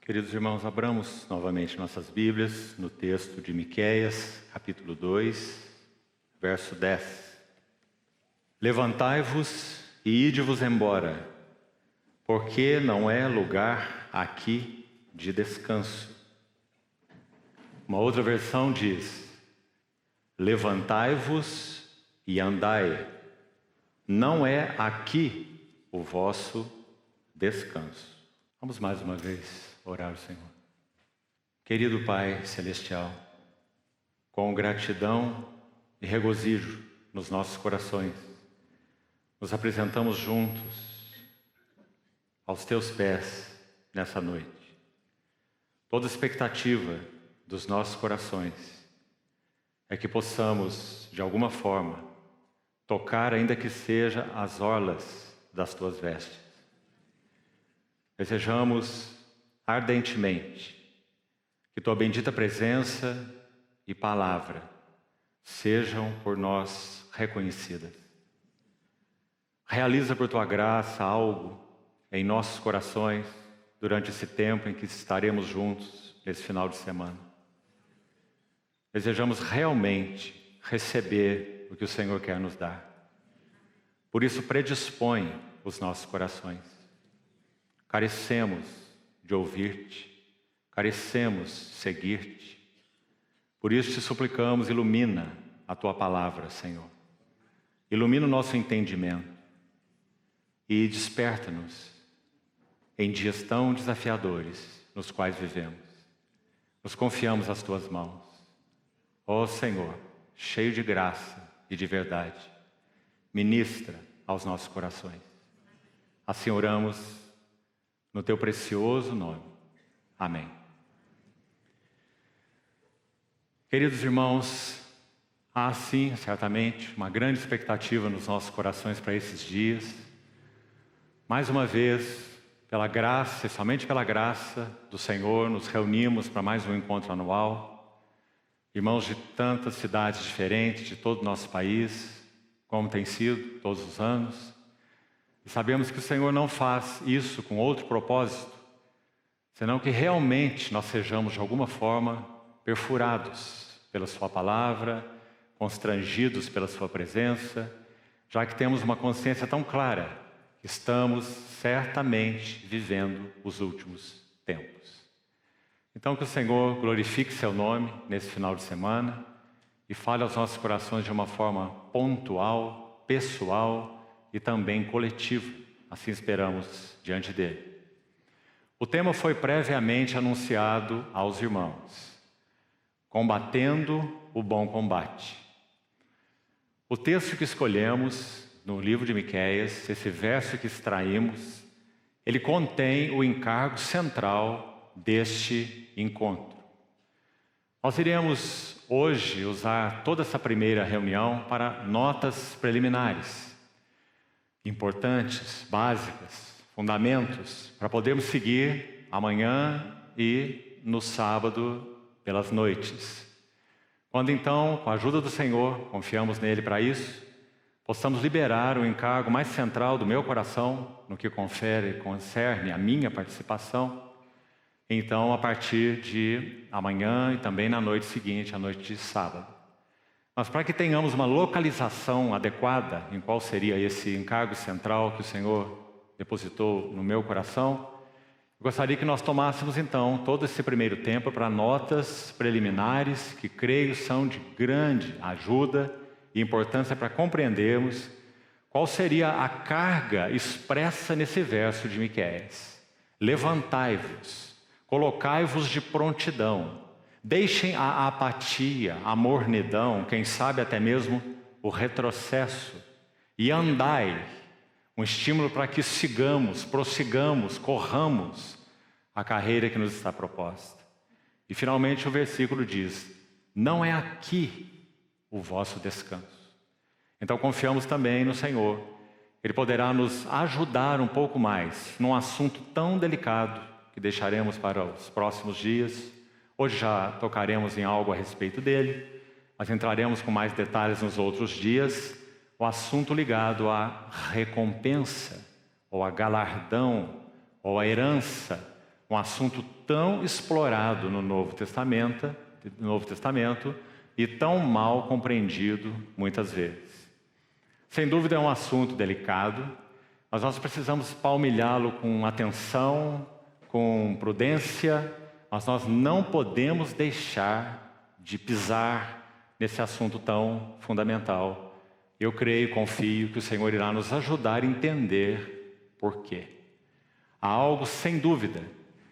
Queridos irmãos, abramos novamente nossas Bíblias no texto de Miqueias, capítulo 2, verso 10. Levantai-vos e ide-vos embora, porque não é lugar aqui de descanso. Uma outra versão diz: levantai-vos e andai, não é aqui o vosso descanso. Vamos mais uma vez orar ao Senhor. Querido Pai Celestial, com gratidão e regozijo nos nossos corações, nos apresentamos juntos aos Teus pés nessa noite. Toda expectativa dos nossos corações é que possamos, de alguma forma, tocar, ainda que seja, as orlas das Tuas vestes. Desejamos ardentemente que Tua bendita presença e palavra sejam por nós reconhecidas. Realiza por Tua graça algo em nossos corações durante esse tempo em que estaremos juntos nesse final de semana. Desejamos realmente receber o que o Senhor quer nos dar. Por isso, predispõe os nossos corações. Carecemos de ouvir-te, carecemos seguir-te. Por isso te suplicamos, ilumina a Tua palavra, Senhor. Ilumina o nosso entendimento e desperta-nos em dias tão desafiadores nos quais vivemos. Nos confiamos às Tuas mãos. Ó Senhor, cheio de graça e de verdade, ministra aos nossos corações. Assim oramos no Teu precioso nome. Amém. Queridos irmãos, há sim, certamente, uma grande expectativa nos nossos corações para esses dias. Mais uma vez, pela graça, e somente pela graça do Senhor, nos reunimos para mais um encontro anual. Irmãos de tantas cidades diferentes, de todo o nosso país, como tem sido todos os anos. E sabemos que o Senhor não faz isso com outro propósito, senão que realmente nós sejamos de alguma forma perfurados pela Sua palavra, constrangidos pela Sua presença, já que temos uma consciência tão clara que estamos certamente vivendo os últimos tempos. Então que o Senhor glorifique Seu nome nesse final de semana e fale aos nossos corações de uma forma pontual, pessoal e também coletiva. Assim esperamos diante dele. O tema foi previamente anunciado aos irmãos: combatendo o bom combate. O texto que escolhemos no livro de Miqueias, esse verso que extraímos, ele contém o encargo central deste encontro. Nós iremos hoje usar toda essa primeira reunião para notas preliminares, importantes, básicas, fundamentos, para podermos seguir amanhã e no sábado pelas noites. Quando então, com a ajuda do Senhor, confiamos nele para isso, possamos liberar o encargo mais central do meu coração, no que concerne a minha participação, então a partir de amanhã e também na noite seguinte, a noite de sábado. Mas para que tenhamos uma localização adequada em qual seria esse encargo central que o Senhor depositou no meu coração, eu gostaria que nós tomássemos então todo esse primeiro tempo para notas preliminares que creio são de grande ajuda e importância para compreendermos qual seria a carga expressa nesse verso de Miqueias. Levantai-vos, colocai-vos de prontidão. Deixem a apatia, a mornidão, quem sabe até mesmo o retrocesso, e andai, um estímulo para que sigamos, prossigamos, corramos a carreira que nos está proposta. E finalmente o versículo diz: não é aqui o vosso descanso. Então confiamos também no Senhor. Ele poderá nos ajudar um pouco mais num assunto tão delicado que deixaremos para os próximos dias. Hoje já tocaremos em algo a respeito dele, mas entraremos com mais detalhes nos outros dias. O assunto ligado à recompensa, ou a galardão, ou a herança, um assunto tão explorado no Novo Testamento e tão mal compreendido muitas vezes. Sem dúvida é um assunto delicado, mas nós precisamos palmilhá-lo com atenção, com prudência, mas nós não podemos deixar de pisar nesse assunto tão fundamental. Eu creio e confio que o Senhor irá nos ajudar a entender por quê. Há algo, sem dúvida,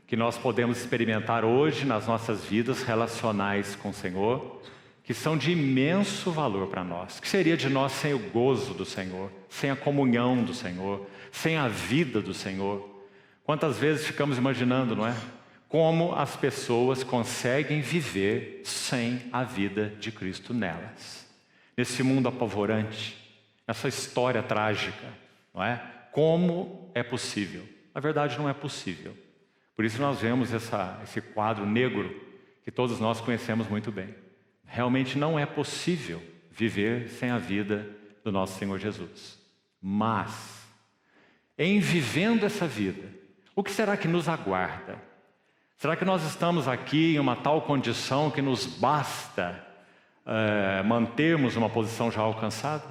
que nós podemos experimentar hoje nas nossas vidas relacionais com o Senhor, que são de imenso valor para nós. O que seria de nós sem o gozo do Senhor, sem a comunhão do Senhor, sem a vida do Senhor? Quantas vezes ficamos imaginando, não é? Como as pessoas conseguem viver sem a vida de Cristo nelas. Nesse mundo apavorante, essa história trágica, não é? Como é possível? Na verdade, não é possível. Por isso nós vemos esse quadro negro que todos nós conhecemos muito bem. Realmente não é possível viver sem a vida do nosso Senhor Jesus. Mas, em vivendo essa vida, o que será que nos aguarda? Será que nós estamos aqui em uma tal condição que nos basta mantermos uma posição já alcançada?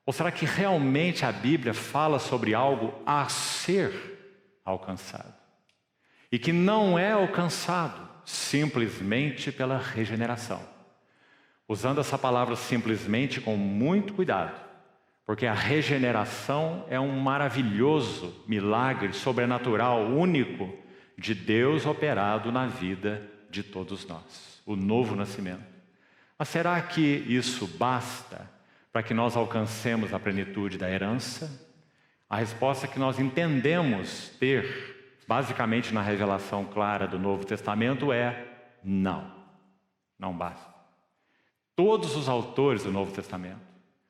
Ou será que realmente a Bíblia fala sobre algo a ser alcançado? E que não é alcançado simplesmente pela regeneração. Usando essa palavra simplesmente com muito cuidado, porque a regeneração é um maravilhoso milagre sobrenatural, único, de Deus operado na vida de todos nós. O novo nascimento. Mas será que isso basta para que nós alcancemos a plenitude da herança? A resposta que nós entendemos ter, basicamente na revelação clara do Novo Testamento, é não. Não basta. Todos os autores do Novo Testamento,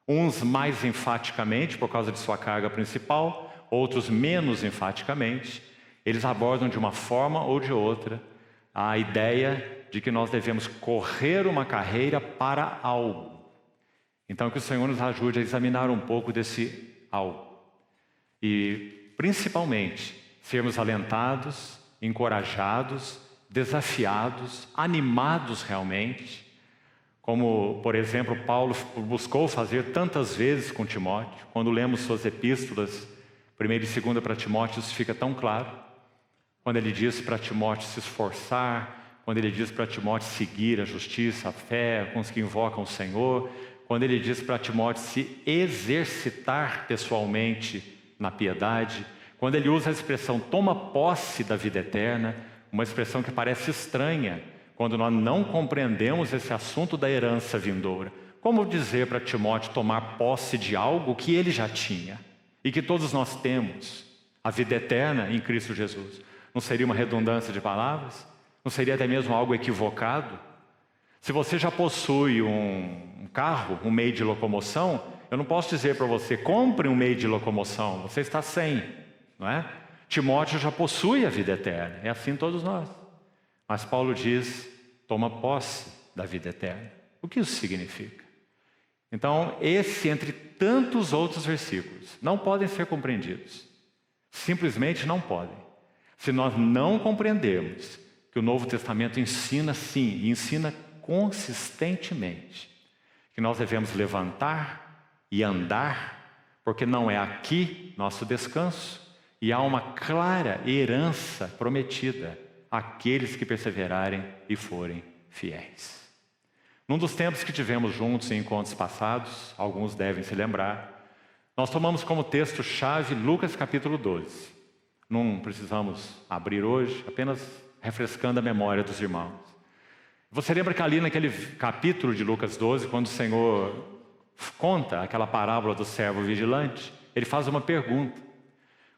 uns mais enfaticamente por causa de sua carga principal, outros menos enfaticamente, eles abordam de uma forma ou de outra a ideia de que nós devemos correr uma carreira para algo. Então que o Senhor nos ajude a examinar um pouco desse algo. E principalmente sermos alentados, encorajados, desafiados, animados realmente, como, por exemplo, Paulo buscou fazer tantas vezes com Timóteo. Quando lemos suas epístolas, 1ª e 2ª para Timóteo, isso fica tão claro. Quando ele diz para Timóteo se esforçar, quando ele diz para Timóteo seguir a justiça, a fé, com os que invocam o Senhor, quando ele diz para Timóteo se exercitar pessoalmente na piedade, quando ele usa a expressão toma posse da vida eterna, uma expressão que parece estranha, quando nós não compreendemos esse assunto da herança vindoura. Como dizer para Timóteo tomar posse de algo que ele já tinha e que todos nós temos, a vida eterna em Cristo Jesus? Não seria uma redundância de palavras? Não seria até mesmo algo equivocado? Se você já possui um carro, um meio de locomoção, eu não posso dizer para você, compre um meio de locomoção, você está sem, não é? Timóteo já possui a vida eterna, é assim todos nós. Mas Paulo diz, toma posse da vida eterna. O que isso significa? Então, esse, entre tantos outros versículos, não podem ser compreendidos. Simplesmente não podem. Se nós não compreendermos que o Novo Testamento ensina sim, e ensina consistentemente, que nós devemos levantar e andar, porque não é aqui nosso descanso, e há uma clara herança prometida àqueles que perseverarem e forem fiéis. Num dos tempos que tivemos juntos em encontros passados, alguns devem se lembrar, nós tomamos como texto-chave Lucas capítulo 12. Não precisamos abrir hoje, apenas refrescando a memória dos irmãos. Você lembra que ali naquele capítulo de Lucas 12, quando o Senhor conta aquela parábola do servo vigilante, ele faz uma pergunta.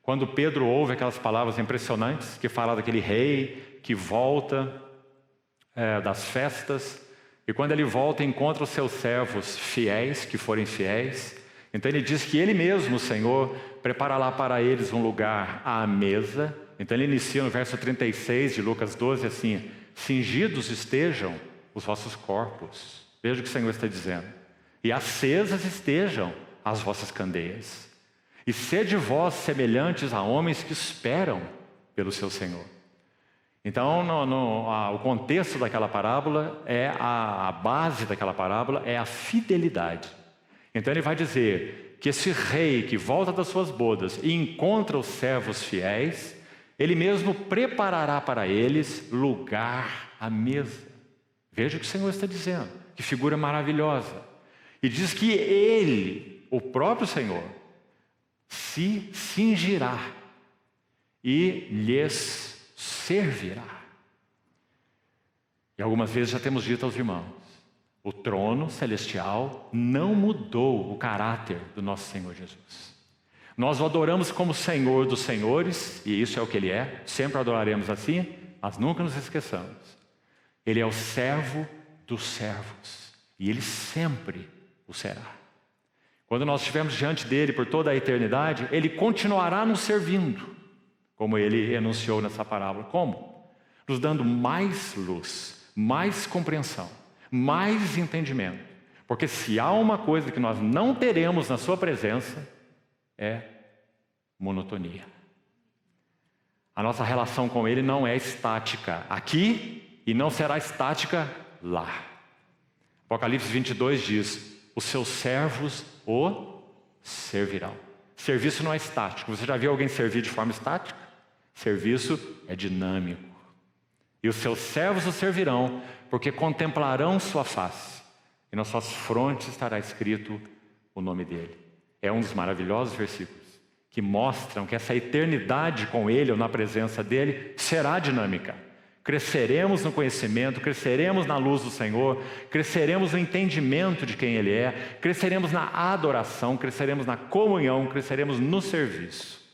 Quando Pedro ouve aquelas palavras impressionantes, que fala daquele rei que volta das festas, e quando ele volta encontra os seus servos fiéis, que forem fiéis, então ele diz que ele mesmo, o Senhor, preparará para eles um lugar à mesa. Então ele inicia no verso 36 de Lucas 12 assim, cingidos estejam os vossos corpos. Veja o que o Senhor está dizendo. E acesas estejam as vossas candeias. E sede vós semelhantes a homens que esperam pelo seu Senhor. Então, o contexto daquela parábola, a base daquela parábola é a fidelidade. Então ele vai dizer que esse rei que volta das suas bodas e encontra os servos fiéis, ele mesmo preparará para eles lugar à mesa. Veja o que o Senhor está dizendo, que figura maravilhosa. E diz que ele, o próprio Senhor, se cingirá e lhes servirá. E algumas vezes já temos dito aos irmãos, o trono celestial não mudou o caráter do nosso Senhor Jesus. Nós o adoramos como Senhor dos senhores, e isso é o que Ele é, sempre o adoraremos assim, mas nunca nos esqueçamos. Ele é o servo dos servos, e Ele sempre o será. Quando nós estivermos diante dEle por toda a eternidade, Ele continuará nos servindo, como Ele enunciou nessa parábola. Como? Nos dando mais luz, mais compreensão, mais entendimento. Porque se há uma coisa que nós não teremos na sua presença, é monotonia. A nossa relação com Ele não é estática aqui e não será estática lá. Apocalipse 22 diz, os seus servos o servirão. Serviço não é estático. Você já viu alguém servir de forma estática? Serviço é dinâmico. E os seus servos o servirão, porque contemplarão sua face, e nas suas frontes estará escrito o nome dele. É um dos maravilhosos versículos que mostram que essa eternidade com ele ou na presença dele será dinâmica. Cresceremos no conhecimento, cresceremos na luz do Senhor, cresceremos no entendimento de quem Ele é, cresceremos na adoração, cresceremos na comunhão, cresceremos no serviço.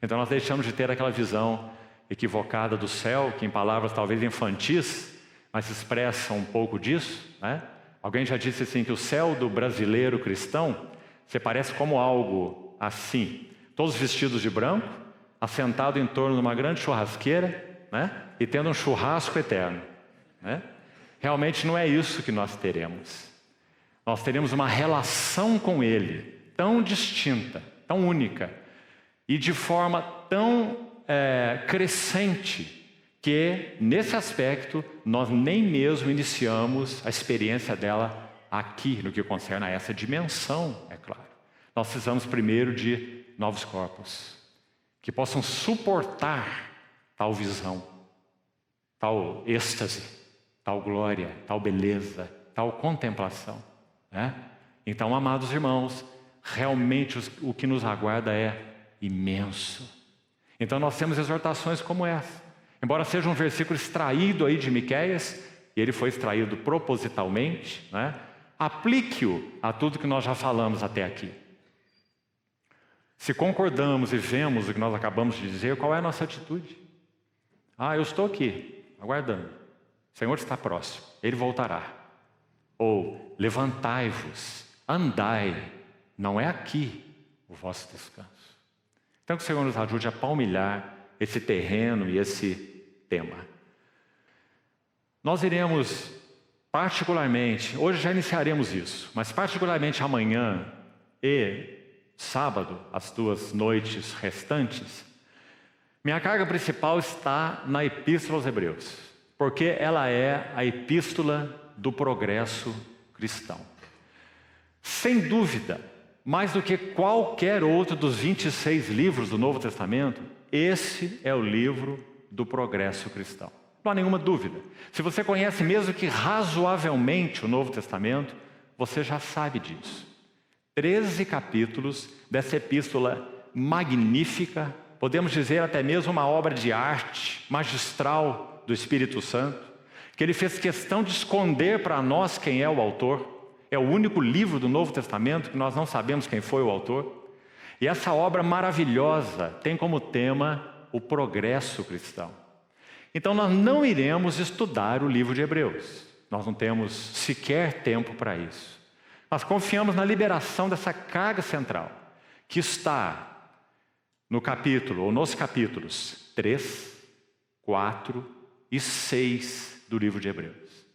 Então nós deixamos de ter aquela visão equivocada do céu, que em palavras talvez infantis, mas expressa um pouco disso, né? Alguém já disse assim que o céu do brasileiro cristão se parece como algo assim, todos vestidos de branco, assentado em torno de uma grande churrasqueira, né? E tendo um churrasco eterno, né? Realmente não é isso que nós teremos. Nós teremos uma relação com Ele tão distinta, tão única e de forma tão crescente que nesse aspecto nós nem mesmo iniciamos a experiência dela aqui no que concerne a essa dimensão, é claro. Nós precisamos primeiro de novos corpos que possam suportar tal visão, tal êxtase, tal glória, tal beleza, tal contemplação, né? Então, amados irmãos, realmente o que nos aguarda é imenso. Então nós temos exortações como essa. Embora seja um versículo extraído aí de Miqueias, e ele foi extraído propositalmente, né? Aplique-o a tudo que nós já falamos até aqui. Se concordamos e vemos o que nós acabamos de dizer, qual é a nossa atitude? Eu estou aqui, aguardando. O Senhor está próximo, Ele voltará. Ou, levantai-vos, andai, não é aqui o vosso descanso. Então que o Senhor nos ajude a palmilhar esse terreno e esse tema. Nós iremos particularmente, hoje já iniciaremos isso, mas particularmente amanhã e sábado, as 2 noites restantes, minha carga principal está na Epístola aos Hebreus, porque ela é a epístola do progresso cristão. Sem dúvida, mais do que qualquer outro dos 26 livros do Novo Testamento, esse é o livro do progresso cristão. Não há nenhuma dúvida. Se você conhece mesmo que razoavelmente o Novo Testamento, você já sabe disso. 13 capítulos dessa epístola magnífica, podemos dizer até mesmo uma obra de arte magistral do Espírito Santo, que ele fez questão de esconder para nós quem é o autor. É o único livro do Novo Testamento que nós não sabemos quem foi o autor. E essa obra maravilhosa tem como tema o progresso cristão. Então nós não iremos estudar o livro de Hebreus. Nós não temos sequer tempo para isso. Nós confiamos na liberação dessa carga central, que está no capítulo, ou nos capítulos 3, 4 e 6 do livro de Hebreus.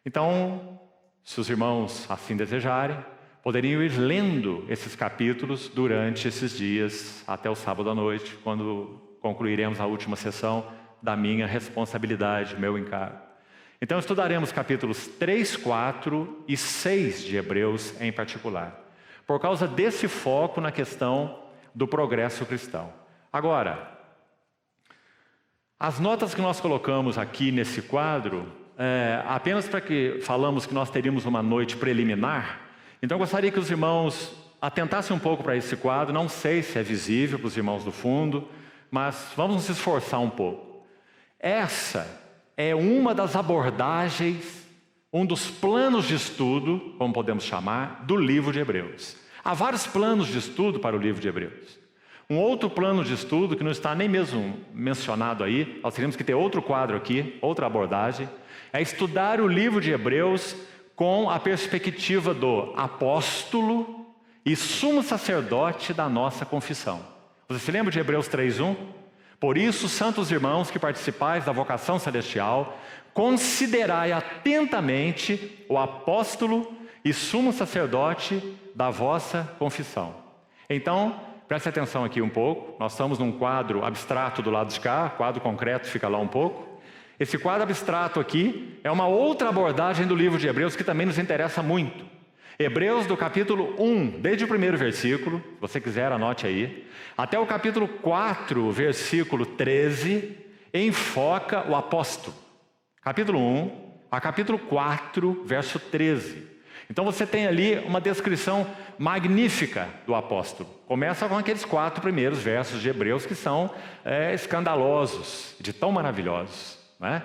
Então, se os irmãos assim desejarem, poderiam ir lendo esses capítulos durante esses dias, até o sábado à noite, quando concluiremos a última sessão da minha responsabilidade, meu encargo. Então estudaremos capítulos 3, 4 e 6 de Hebreus em particular, por causa desse foco na questão do progresso cristão. Agora, as notas que nós colocamos aqui nesse quadro, apenas para que falamos que nós teríamos uma noite preliminar, então eu gostaria que os irmãos atentassem um pouco para esse quadro. Não sei se é visível para os irmãos do fundo, mas vamos nos esforçar um pouco. Essa é uma das abordagens, um dos planos de estudo, como podemos chamar, do livro de Hebreus. Há vários planos de estudo para o livro de Hebreus. Um outro plano de estudo, que não está nem mesmo mencionado aí, nós teríamos que ter outro quadro aqui, outra abordagem, é estudar o livro de Hebreus com a perspectiva do apóstolo e sumo sacerdote da nossa confissão. Você se lembra de Hebreus 3:1? Por isso, santos irmãos que participais da vocação celestial, considerai atentamente o apóstolo e sumo sacerdote da vossa confissão. Então, preste atenção aqui um pouco. Nós estamos num quadro abstrato do lado de cá, quadro concreto fica lá um pouco. Esse quadro abstrato aqui é uma outra abordagem do livro de Hebreus que também nos interessa muito. Hebreus do capítulo 1, desde o primeiro versículo, se você quiser anote aí, até o capítulo 4, versículo 13, enfoca o apóstolo. Capítulo 1 a capítulo 4, verso 13. Então você tem ali uma descrição magnífica do apóstolo. Começa com aqueles 4 primeiros versos de Hebreus que são escandalosos, de tão maravilhosos, não é?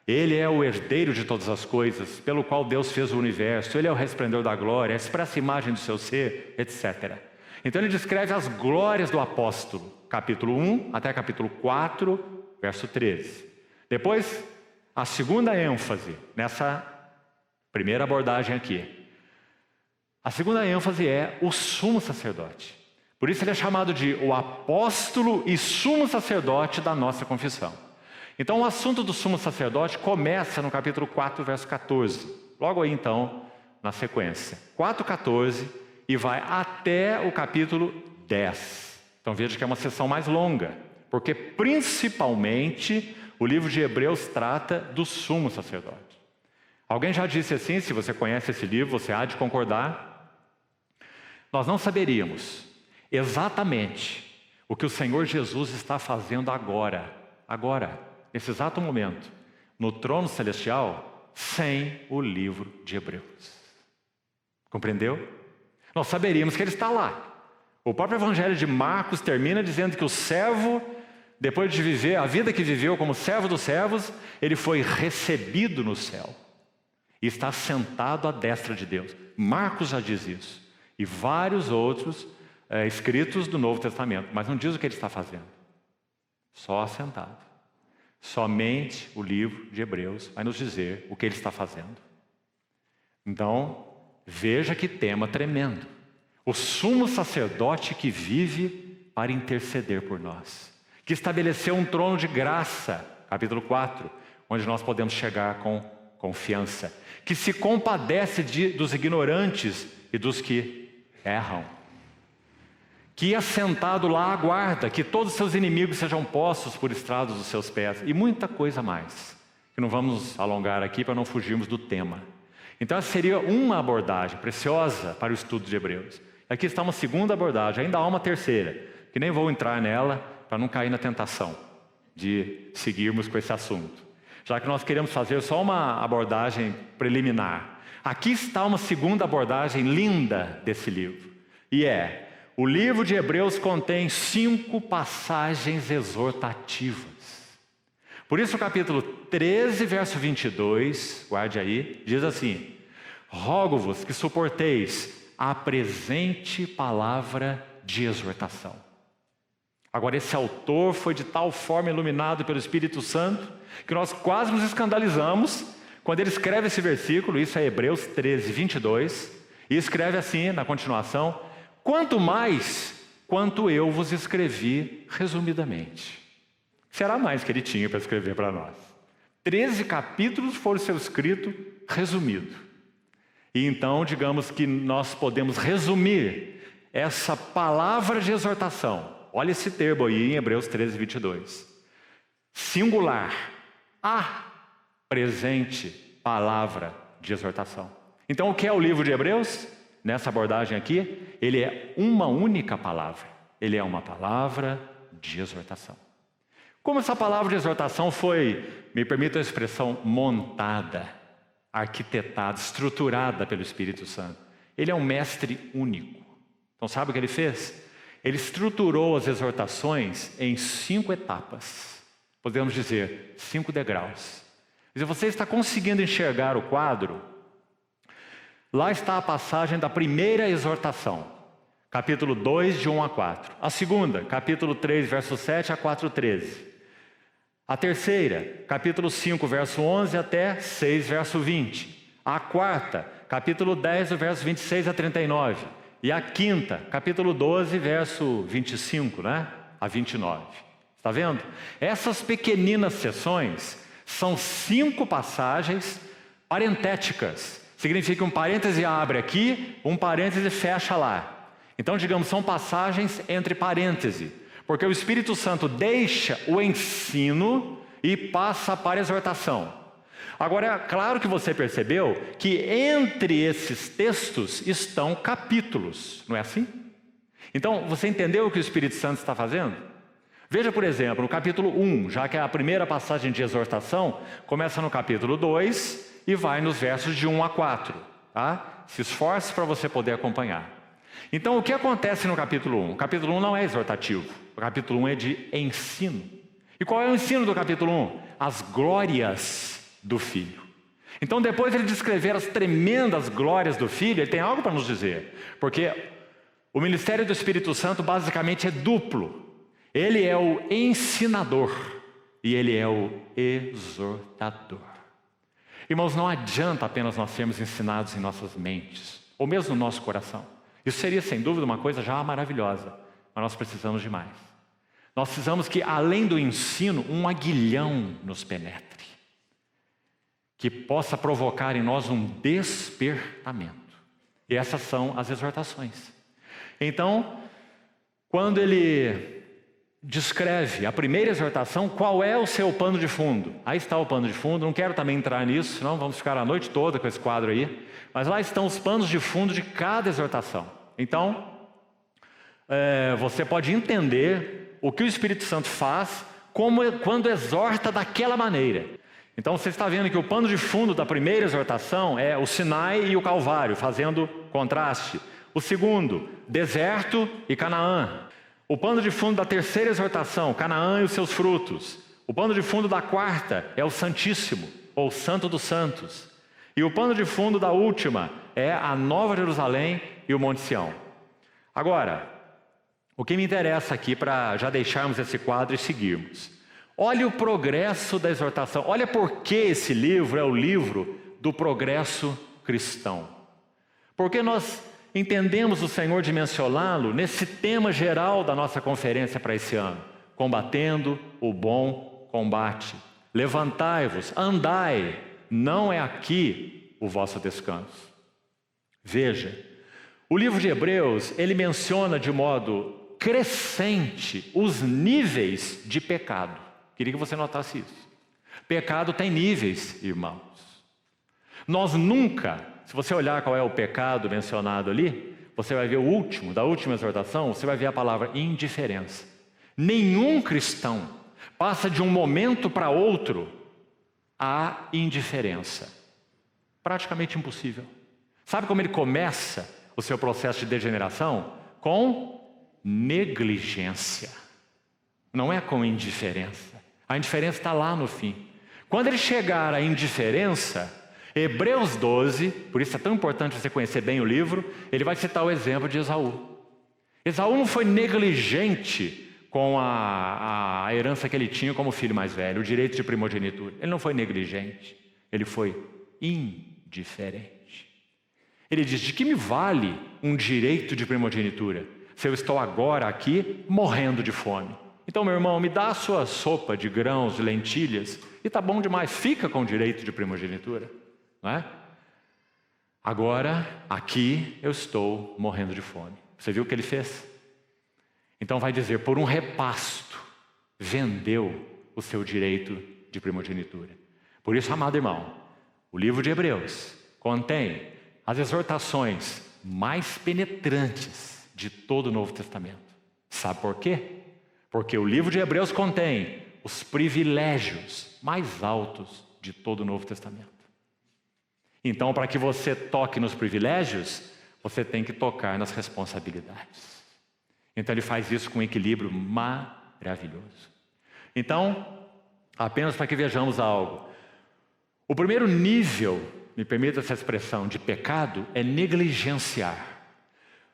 Ele é o herdeiro de todas as coisas, pelo qual Deus fez o universo. Ele é o resplendor da glória, a expressa imagem do seu ser, etc. Então ele descreve as glórias do apóstolo, capítulo 1 até capítulo 4, verso 13. Depois, a segunda ênfase nessa primeira abordagem aqui. A segunda ênfase é o sumo sacerdote. Por isso ele é chamado de o apóstolo e sumo sacerdote da nossa confissão. Então o assunto do sumo sacerdote começa no capítulo 4, verso 14. Logo aí então, na sequência. 4:14 e vai até o capítulo 10. Então veja que é uma sessão mais longa, porque principalmente o livro de Hebreus trata do sumo sacerdote. Alguém já disse assim, se você conhece esse livro, você há de concordar. Nós não saberíamos exatamente o que o Senhor Jesus está fazendo agora, nesse exato momento, no trono celestial, sem o livro de Hebreus. Compreendeu? Nós saberíamos que ele está lá. O próprio Evangelho de Marcos termina dizendo que o servo, depois de viver a vida que viveu como servo dos servos, ele foi recebido no céu e está sentado à destra de Deus. Marcos já diz isso. E vários outros escritos do Novo Testamento, mas não diz o que ele está fazendo. Só assentado. Somente o livro de Hebreus vai nos dizer o que ele está fazendo. Então, veja que tema tremendo. O sumo sacerdote que vive para interceder por nós, que estabeleceu um trono de graça, capítulo 4, onde nós podemos chegar com confiança, que se compadece dos ignorantes e dos que erram, que assentado lá aguarda que todos os seus inimigos sejam postos por estrados dos seus pés, e muita coisa mais, que não vamos nos alongar aqui para não fugirmos do tema. Então essa seria uma abordagem preciosa para o estudo de Hebreus. Aqui está uma segunda abordagem, ainda há uma terceira, que nem vou entrar nela para não cair na tentação de seguirmos com esse assunto, já que nós queremos fazer só uma abordagem preliminar. Aqui está uma segunda abordagem linda desse livro, e o livro de Hebreus contém 5 passagens exortativas. Por isso o capítulo 13, verso 22, guarde aí, diz assim: rogo-vos que suporteis a presente palavra de exortação. Agora esse autor foi de tal forma iluminado pelo Espírito Santo, que nós quase nos escandalizamos quando ele escreve esse versículo, isso é Hebreus 13, 22, e escreve assim na continuação: quanto mais, quanto eu vos escrevi resumidamente. Será mais que ele tinha para escrever para nós. 13 capítulos foram seu escrito resumido. E então, digamos que nós podemos resumir essa palavra de exortação. Olha esse termo aí em Hebreus 13, 22. singular, a presente palavra de exortação. Então, o que é o livro de Hebreus? Nessa abordagem aqui, ele é uma única palavra. Ele é uma palavra de exortação. Como essa palavra de exortação foi, me permita a expressão, montada, arquitetada, estruturada pelo Espírito Santo. Ele é um mestre único. Então, sabe o que ele fez? Ele estruturou as exortações em 5 etapas. Podemos dizer, 5 degraus. Se você está conseguindo enxergar o quadro, lá está a passagem da primeira exortação, capítulo 2, de 1 a 4. A segunda, capítulo 3, verso 7 a 4:13. A terceira, capítulo 5, verso 11 até 6, verso 20. A quarta, capítulo 10, do verso 26 a 39. E a quinta, capítulo 12, verso 25, a 29. Está vendo? Essas pequeninas seções são 5 passagens parentéticas. Significa que um parêntese abre aqui, um parêntese fecha lá. Então, digamos, são passagens entre parênteses, porque o Espírito Santo deixa o ensino e passa para a exortação. Agora, é claro que você percebeu que entre esses textos estão capítulos, não é assim? Então, você entendeu o que o Espírito Santo está fazendo? Veja, por exemplo, no capítulo 1, já que é a primeira passagem de exortação, começa no capítulo 2 e vai nos versos de 1 a 4. Tá? Se esforce para você poder acompanhar. Então, o que acontece no capítulo 1? O capítulo 1 não é exortativo. O capítulo 1 é de ensino. E qual é o ensino do capítulo 1? As glórias do Filho. Então, depois de ele descrever as tremendas glórias do Filho, ele tem algo para nos dizer. Porque o ministério do Espírito Santo basicamente é duplo. Ele é o ensinador e ele é o exortador. Irmãos, não adianta apenas nós sermos ensinados em nossas mentes, ou mesmo no nosso coração. Isso seria, sem dúvida, uma coisa já maravilhosa, mas nós precisamos de mais. Nós precisamos que, além do ensino, um aguilhão nos penetre, que possa provocar em nós um despertamento. E essas são as exortações. Então, quando ele descreve a primeira exortação, qual é o seu pano de fundo? Aí está o pano de fundo, não quero também entrar nisso, senão vamos ficar a noite toda com esse quadro aí, mas lá estão os panos de fundo de cada exortação. Então, você pode entender o que o Espírito Santo faz quando exorta daquela maneira. Então você está vendo que o pano de fundo da primeira exortação é o Sinai e o Calvário, fazendo contraste. O segundo, deserto e Canaã. O pano de fundo da terceira exortação, Canaã e os seus frutos. O pano de fundo da quarta é o Santíssimo, ou Santo dos Santos. E o pano de fundo da última é a Nova Jerusalém e o Monte Sião. Agora, o que me interessa aqui para já deixarmos esse quadro e seguirmos. Olha o progresso da exortação. Olha por que esse livro é o livro do progresso cristão. Porque nós entendemos o Senhor dimensioná-lo nesse tema geral da nossa conferência para esse ano. Combatendo o bom combate. Levantai-vos, andai, não é aqui o vosso descanso. Veja, o livro de Hebreus, ele menciona de modo crescente os níveis de pecado. Queria que você notasse isso. Pecado tem níveis, irmãos. Nós nunca, se você olhar qual é o pecado mencionado ali, você vai ver o último, da última exortação, você vai ver a palavra indiferença. Nenhum cristão passa de um momento para outro a indiferença. Praticamente impossível. Sabe como ele começa o seu processo de degeneração? Com negligência. Não é com indiferença. A indiferença está lá no fim. Quando ele chegar à indiferença, Hebreus 12, por isso é tão importante você conhecer bem o livro, ele vai citar o exemplo de Esaú. Esaú não foi negligente com a herança que ele tinha como filho mais velho, o direito de primogenitura. Ele não foi negligente, ele foi indiferente. Ele diz, de que me vale um direito de primogenitura, se eu estou agora aqui morrendo de fome? Então, meu irmão, me dá a sua sopa de grãos, de lentilhas, e tá bom demais, fica com o direito de primogenitura, não é? Agora, aqui eu estou morrendo de fome. Você viu o que ele fez? Então vai dizer, por um repasto, vendeu o seu direito de primogenitura. Por isso, amado irmão, o livro de Hebreus contém as exortações mais penetrantes de todo o Novo Testamento. Sabe por quê? Porque o livro de Hebreus contém os privilégios mais altos de todo o Novo Testamento. Então, para que você toque nos privilégios, você tem que tocar nas responsabilidades. Então, ele faz isso com um equilíbrio maravilhoso. Então, apenas para que vejamos algo. O primeiro nível, me permita essa expressão, de pecado é negligenciar.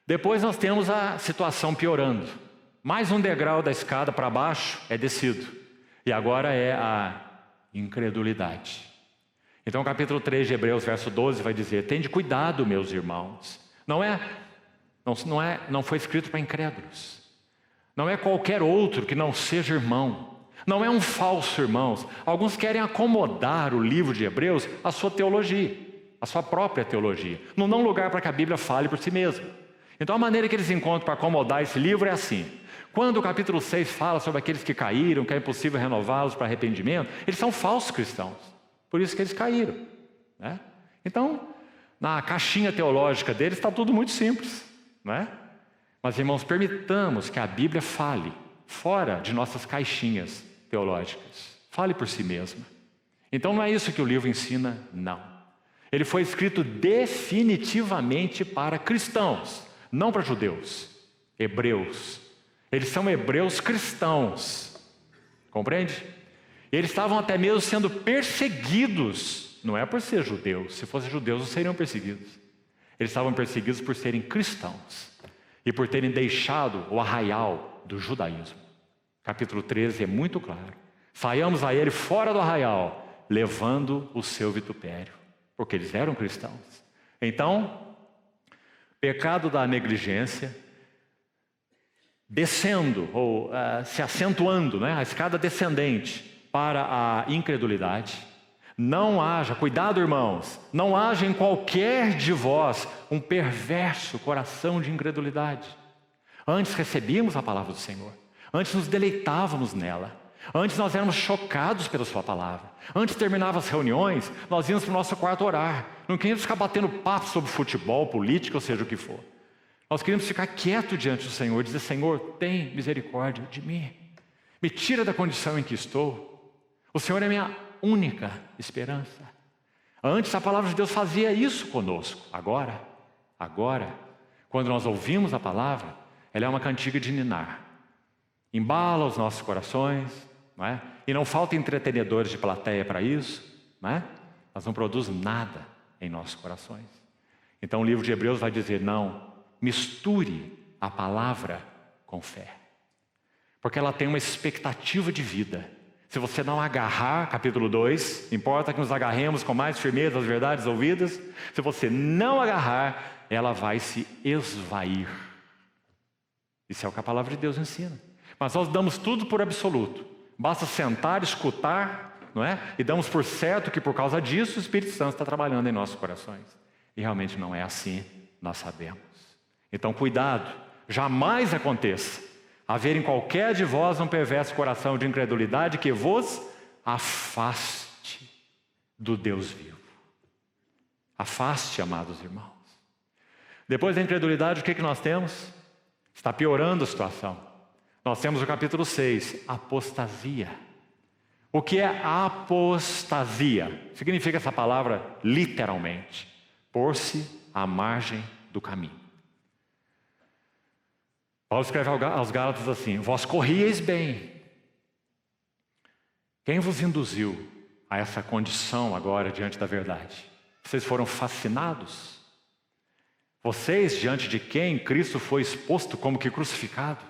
Depois nós temos a situação piorando. Mais um degrau da escada para baixo é descido. E agora é a incredulidade. Então o capítulo 3 de Hebreus, verso 12, vai dizer: tende cuidado, meus irmãos. Não foi escrito para incrédulos. Não é qualquer outro que não seja irmão. Não é um falso irmão. Alguns querem acomodar o livro de Hebreus à sua teologia, à sua própria teologia. Não dão lugar para que a Bíblia fale por si mesma. Então a maneira que eles encontram para acomodar esse livro é assim. Quando o capítulo 6 fala sobre aqueles que caíram, que é impossível renová-los para arrependimento, eles são falsos cristãos. Por isso que eles caíram, né? Então, na caixinha teológica deles está tudo muito simples, né? Mas, irmãos, permitamos que a Bíblia fale fora de nossas caixinhas teológicas. Fale por si mesma. Então não é isso que o livro ensina, não. Ele foi escrito definitivamente para cristãos, não para judeus, hebreus. Eles são hebreus cristãos, compreende? Eles estavam até mesmo sendo perseguidos, não é por ser judeus. Se fossem judeus, não seriam perseguidos. Eles estavam perseguidos por serem cristãos e por terem deixado o arraial do judaísmo. Capítulo 13 é muito claro. Saiamos a ele fora do arraial, levando o seu vitupério, porque eles eram cristãos. Então, pecado da negligência, descendo ou se acentuando, né? A escada descendente para a incredulidade. Não haja, cuidado irmãos, não haja em qualquer de vós um perverso coração de incredulidade. Antes recebíamos a palavra do Senhor, antes nos deleitávamos nela, antes nós éramos chocados pela sua palavra, antes terminava as reuniões, nós íamos para o nosso quarto orar, não queríamos ficar batendo papo sobre futebol, política, ou seja o que for. Nós queríamos ficar quietos diante do Senhor, dizer: Senhor, tem misericórdia de mim, me tira da condição em que estou. O Senhor é minha única esperança. Antes a palavra de Deus fazia isso conosco. Agora, quando nós ouvimos a palavra, ela é uma cantiga de ninar. Embala os nossos corações, não é? E não falta entretenedores de plateia para isso, não é? Mas não produz nada em nossos corações. Então o livro de Hebreus vai dizer: não, misture a palavra com fé. Porque ela tem uma expectativa de vida. Se você não agarrar, capítulo 2, importa que nos agarremos com mais firmeza às verdades ouvidas. Se você não agarrar, ela vai se esvair. Isso é o que a palavra de Deus ensina. Mas nós damos tudo por absoluto. Basta sentar, escutar, não é? E damos por certo que por causa disso o Espírito Santo está trabalhando em nossos corações. E realmente não é assim, nós sabemos. Então cuidado, jamais aconteça haver em qualquer de vós um perverso coração de incredulidade que vos afaste do Deus vivo. Afaste, amados irmãos. Depois da incredulidade, o que nós temos? Está piorando a situação. Nós temos o capítulo 6, apostasia. O que é apostasia? Significa essa palavra literalmente: pôr-se à margem do caminho. Paulo escreve aos Gálatas assim: vós corrieis bem. Quem vos induziu a essa condição agora diante da verdade? Vocês foram fascinados? Vocês, diante de quem Cristo foi exposto como que crucificado?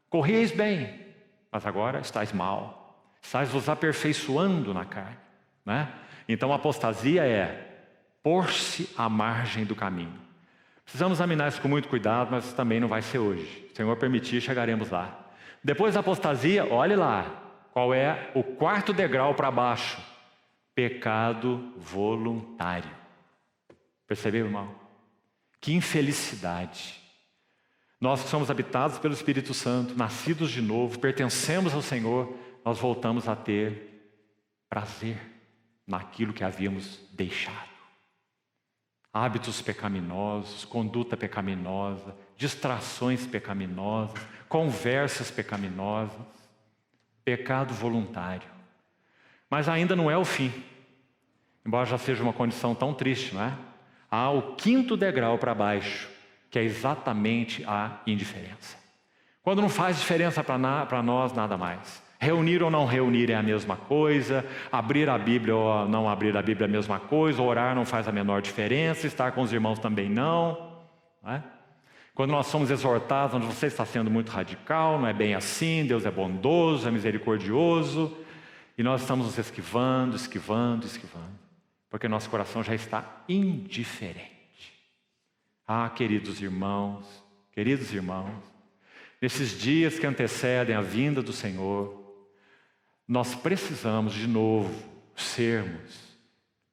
Corrieis bem, mas agora estáis mal. Estáis vos aperfeiçoando na carne, né? Então a apostasia é pôr-se à margem do caminho. Precisamos examinar isso com muito cuidado, mas também não vai ser hoje. Se o Senhor permitir, chegaremos lá. Depois da apostasia, olhe lá, qual é o quarto degrau para baixo? Pecado voluntário. Percebeu, irmão? Que infelicidade. Nós que somos habitados pelo Espírito Santo, nascidos de novo, pertencemos ao Senhor, nós voltamos a ter prazer naquilo que havíamos deixado. Hábitos pecaminosos, conduta pecaminosa, distrações pecaminosas, conversas pecaminosas, pecado voluntário. Mas ainda não é o fim, embora já seja uma condição tão triste, não é? Há o 5º degrau para baixo, que é exatamente a indiferença. Quando não faz diferença para nós nada mais. Reunir ou não reunir é a mesma coisa, abrir a Bíblia ou não abrir a Bíblia é a mesma coisa, orar não faz a menor diferença, estar com os irmãos também não é? Quando nós somos exortados, onde você está sendo muito radical, não é bem assim, Deus é bondoso, é misericordioso, e nós estamos nos esquivando, porque nosso coração já está indiferente. Queridos irmãos, nesses dias que antecedem a vinda do Senhor, nós precisamos de novo sermos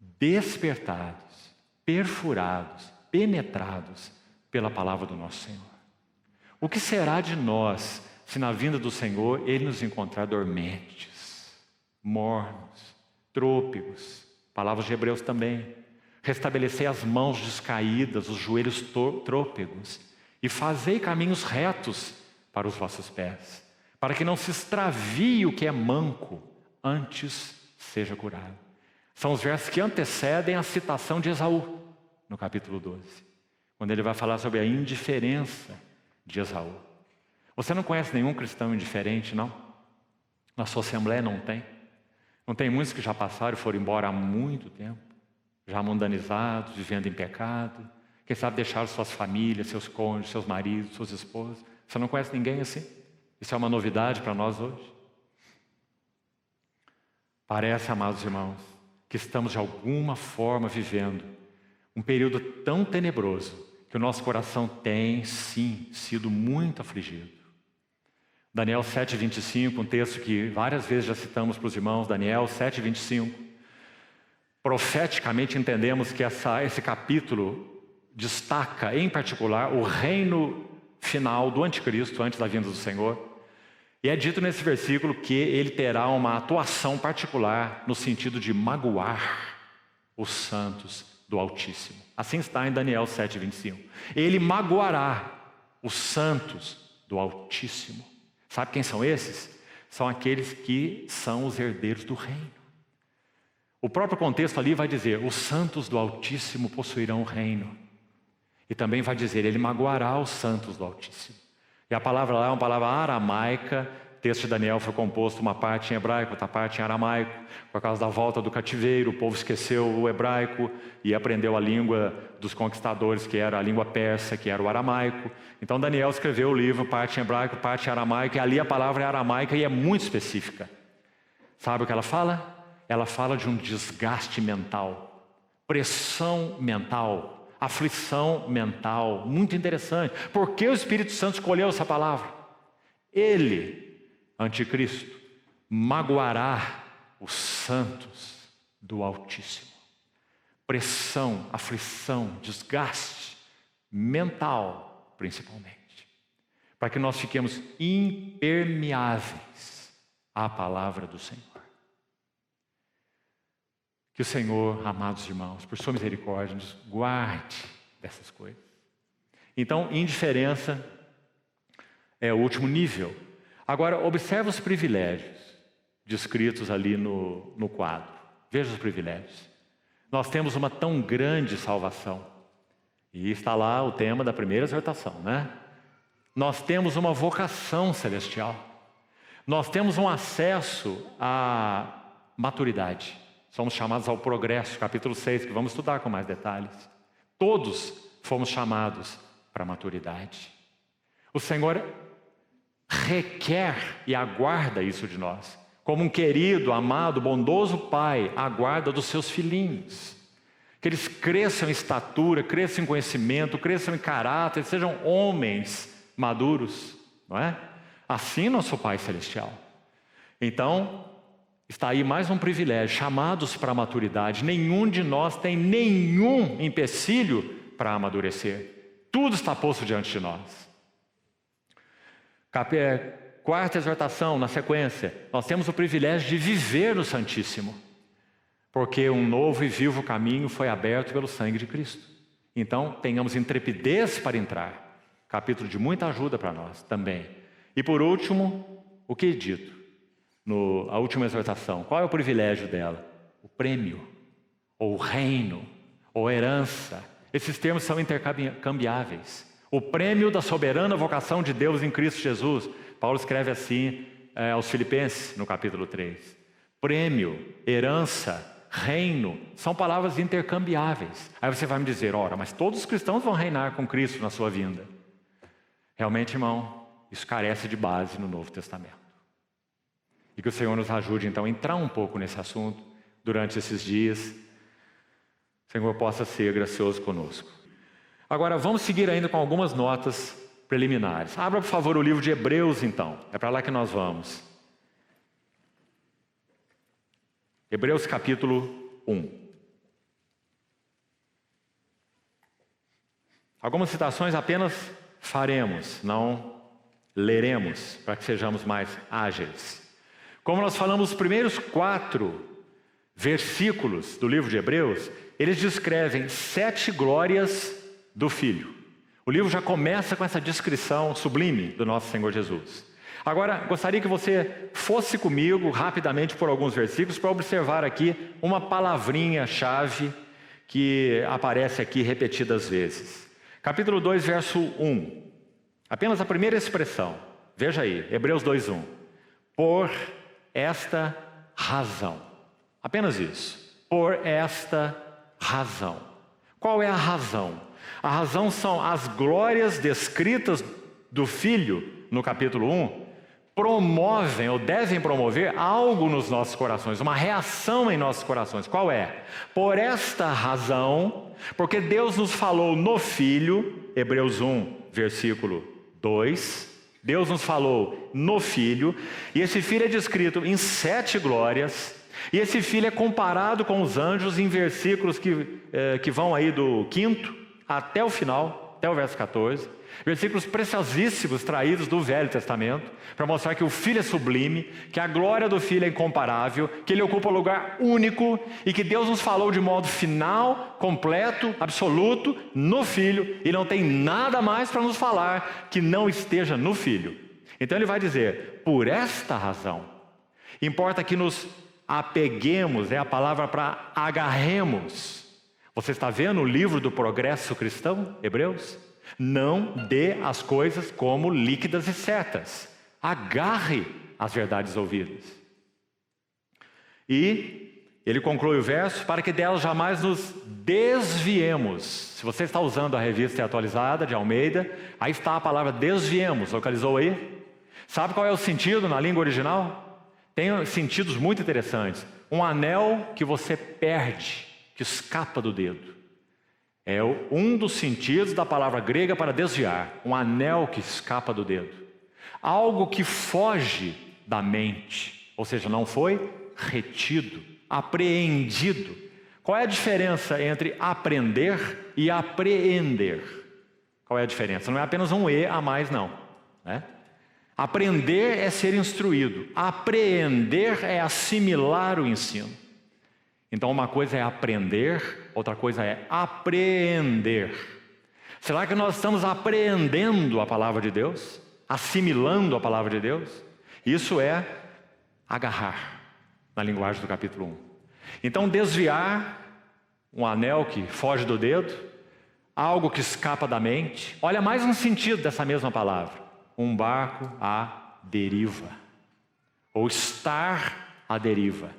despertados, perfurados, penetrados pela palavra do nosso Senhor. O que será de nós se na vinda do Senhor Ele nos encontrar dormentes, mornos, trôpegos, palavras de Hebreus também, restabelecer as mãos descaídas, os joelhos trôpegos, e fazei caminhos retos para os vossos pés, para que não se extravie o que é manco, antes seja curado. São os versos que antecedem a citação de Esaú, no capítulo 12, quando ele vai falar sobre a indiferença de Esaú. Você não conhece nenhum cristão indiferente, não? Na sua assembleia não tem? Não tem muitos que já passaram e foram embora há muito tempo, já mundanizados, vivendo em pecado, quem sabe deixaram suas famílias, seus cônjuges, seus maridos, suas esposas. Você não conhece ninguém assim? Isso é uma novidade para nós hoje. Parece, amados irmãos, que estamos de alguma forma vivendo um período tão tenebroso que o nosso coração tem, sim, sido muito afligido. Daniel 7,25, um texto que várias vezes já citamos para os irmãos, Daniel 7,25. Profeticamente entendemos que esse capítulo destaca, em particular, o reino final do anticristo, antes da vinda do Senhor. E é dito nesse versículo que ele terá uma atuação particular no sentido de magoar os santos do Altíssimo. Assim está em Daniel 7,25. Ele magoará os santos do Altíssimo. Sabe quem são esses? São aqueles que são os herdeiros do reino. O próprio contexto ali vai dizer: os santos do Altíssimo possuirão o reino. E também vai dizer: ele magoará os santos do Altíssimo. E a palavra lá é uma palavra aramaica. O texto de Daniel foi composto uma parte em hebraico, outra parte em aramaico. Por causa da volta do cativeiro, o povo esqueceu o hebraico e aprendeu a língua dos conquistadores, que era a língua persa, que era o aramaico. Então Daniel escreveu o livro, parte em hebraico, parte em aramaico, e ali a palavra é aramaica e é muito específica. Sabe o que ela fala? Ela fala de um desgaste mental, pressão mental, aflição mental, muito interessante. Por que o Espírito Santo escolheu essa palavra? Ele, anticristo, magoará os santos do Altíssimo. Pressão, aflição, desgaste mental, principalmente, para que nós fiquemos impermeáveis à palavra do Senhor. Que o Senhor, amados irmãos, por sua misericórdia, nos guarde dessas coisas. Então, indiferença é o último nível. Agora, observe os privilégios descritos ali no quadro. Veja os privilégios. Nós temos uma tão grande salvação. E está lá o tema da primeira exortação, né? Nós temos uma vocação celestial. Nós temos um acesso à maturidade. Somos chamados ao progresso, capítulo 6, que vamos estudar com mais detalhes. Todos fomos chamados para a maturidade. O Senhor requer e aguarda isso de nós. Como um querido, amado, bondoso pai aguarda dos seus filhinhos. Que eles cresçam em estatura, cresçam em conhecimento, cresçam em caráter, sejam homens maduros, não é? Assim nosso Pai Celestial. Então, está aí mais um privilégio, chamados para a maturidade. Nenhum de nós tem nenhum empecilho para amadurecer. Tudo está posto diante de nós. Quarta exortação, na sequência, nós temos o privilégio de viver no Santíssimo, porque um novo e vivo caminho foi aberto pelo sangue de Cristo. Então, tenhamos intrepidez para entrar. Capítulo de muita ajuda para nós também. E por último, o que é dito? A última exortação, qual é o privilégio dela? O prêmio, ou o reino, ou herança. Esses termos são intercambiáveis. O prêmio da soberana vocação de Deus em Cristo Jesus. Paulo escreve assim aos Filipenses, no capítulo 3. Prêmio, herança, reino, são palavras intercambiáveis. Aí você vai me dizer, ora, mas todos os cristãos vão reinar com Cristo na sua vinda. Realmente, irmão, isso carece de base no Novo Testamento. E que o Senhor nos ajude, então, a entrar um pouco nesse assunto durante esses dias. O Senhor possa ser gracioso conosco. Agora, vamos seguir ainda com algumas notas preliminares. Abra, por favor, o livro de Hebreus, então. É para lá que nós vamos. Hebreus capítulo 1. Algumas citações apenas faremos, não leremos, para que sejamos mais ágeis. Como nós falamos, os primeiros 4 versículos do livro de Hebreus, eles descrevem 7 glórias do Filho. O livro já começa com essa descrição sublime do nosso Senhor Jesus. Agora, gostaria que você fosse comigo rapidamente por alguns versículos para observar aqui uma palavrinha-chave que aparece aqui repetidas vezes. Capítulo 2, verso 1. Apenas a primeira expressão. Veja aí, Hebreus 2:1. Por esta razão. Apenas isso. Por esta razão. Qual é a razão? A razão são as glórias descritas do Filho no capítulo 1, promovem ou devem promover algo nos nossos corações, uma reação em nossos corações. Qual é? Por esta razão, porque Deus nos falou no Filho, Hebreus 1, versículo 2, Deus nos falou no Filho, e esse Filho é descrito em 7 glórias, e esse Filho é comparado com os anjos em versículos que vão aí do 5º até o final, até o verso 14, versículos preciosíssimos traídos do Velho Testamento, para mostrar que o Filho é sublime, que a glória do Filho é incomparável, que Ele ocupa um lugar único e que Deus nos falou de modo final, completo, absoluto, no Filho, e não tem nada mais para nos falar que não esteja no Filho. Então Ele vai dizer, por esta razão, importa que nos apeguemos, é a palavra para agarremos. Você está vendo o livro do progresso cristão, Hebreus? Não dê as coisas como líquidas e certas. Agarre as verdades ouvidas. E ele conclui o verso, para que delas jamais nos desviemos. Se você está usando a revista atualizada de Almeida, aí está a palavra desviemos, localizou aí? Sabe qual é o sentido na língua original? Tem sentidos muito interessantes. Um anel que você perde, que escapa do dedo. É um dos sentidos da palavra grega para desviar. Um anel que escapa do dedo. Algo que foge da mente. Ou seja, não foi retido, apreendido. Qual é a diferença entre aprender e apreender? Qual é a diferença? Não é apenas um E a mais, não. Né? Aprender é ser instruído. Apreender é assimilar o ensino. Então uma coisa é aprender, outra coisa é apreender. Será que nós estamos apreendendo a palavra de Deus? Assimilando a palavra de Deus? Isso é agarrar, na linguagem do capítulo 1. Então desviar, um anel que foge do dedo, algo que escapa da mente. Olha mais um sentido dessa mesma palavra. Um barco à deriva. Ou estar à deriva.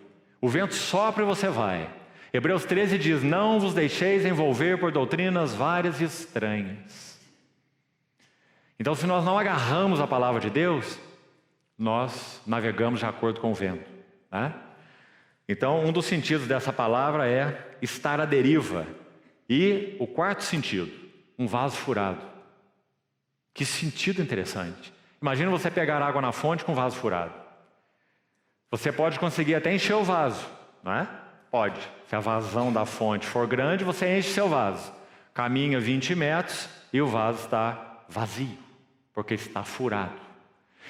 O vento sopra e você vai. Hebreus 13 diz, não vos deixeis envolver por doutrinas várias e estranhas. Então, se nós não agarramos a palavra de Deus, nós navegamos de acordo com o vento. Né? Então, um dos sentidos dessa palavra é estar à deriva. E o quarto sentido, um vaso furado. Que sentido interessante. Imagina você pegar água na fonte com um vaso furado. Você pode conseguir até encher o vaso, não é? Pode. Se a vazão da fonte for grande, você enche seu vaso. Caminha 20 metros e o vaso está vazio, porque está furado.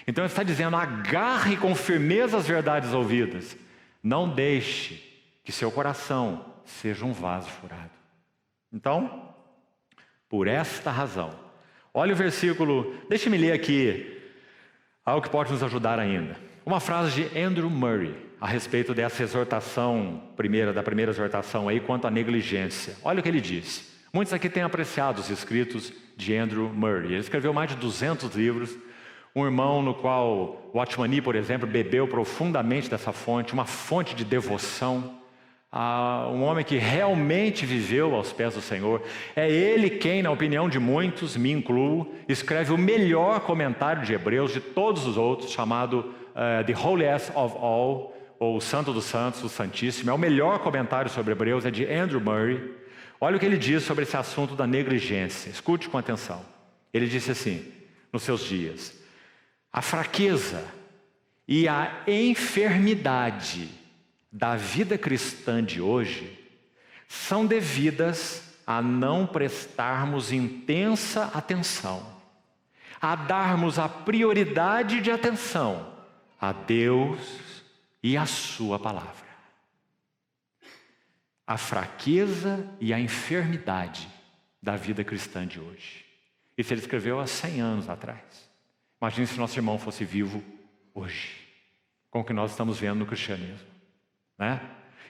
Então ele está dizendo: agarre com firmeza as verdades ouvidas. Não deixe que seu coração seja um vaso furado. Então, por esta razão, olha o versículo, deixe-me ler aqui algo que pode nos ajudar ainda. Uma frase de Andrew Murray a respeito dessa exortação da primeira exortação aí quanto à negligência. Olha o que ele disse. Muitos aqui têm apreciado os escritos de Andrew Murray. Ele escreveu mais de 200 livros. Um irmão no qual Watchman Nee, por exemplo, bebeu profundamente dessa fonte, uma fonte de devoção. Um homem que realmente viveu aos pés do Senhor. É ele quem, na opinião de muitos, me incluo, escreve o melhor comentário de Hebreus de todos os outros, chamado The Holiest of All, ou o Santo dos Santos, o Santíssimo. É o melhor comentário sobre Hebreus, é de Andrew Murray. Olha o que ele diz sobre esse assunto da negligência. Escute com atenção. Ele disse assim, nos seus dias: a fraqueza e a enfermidade da vida cristã de hoje são devidas a não prestarmos intensa atenção, a darmos a prioridade de atenção a Deus e a sua palavra. A fraqueza e a enfermidade da vida cristã de hoje. Isso ele escreveu há 100 anos atrás. Imagine se nosso irmão fosse vivo hoje, com o que nós estamos vendo no cristianismo, né?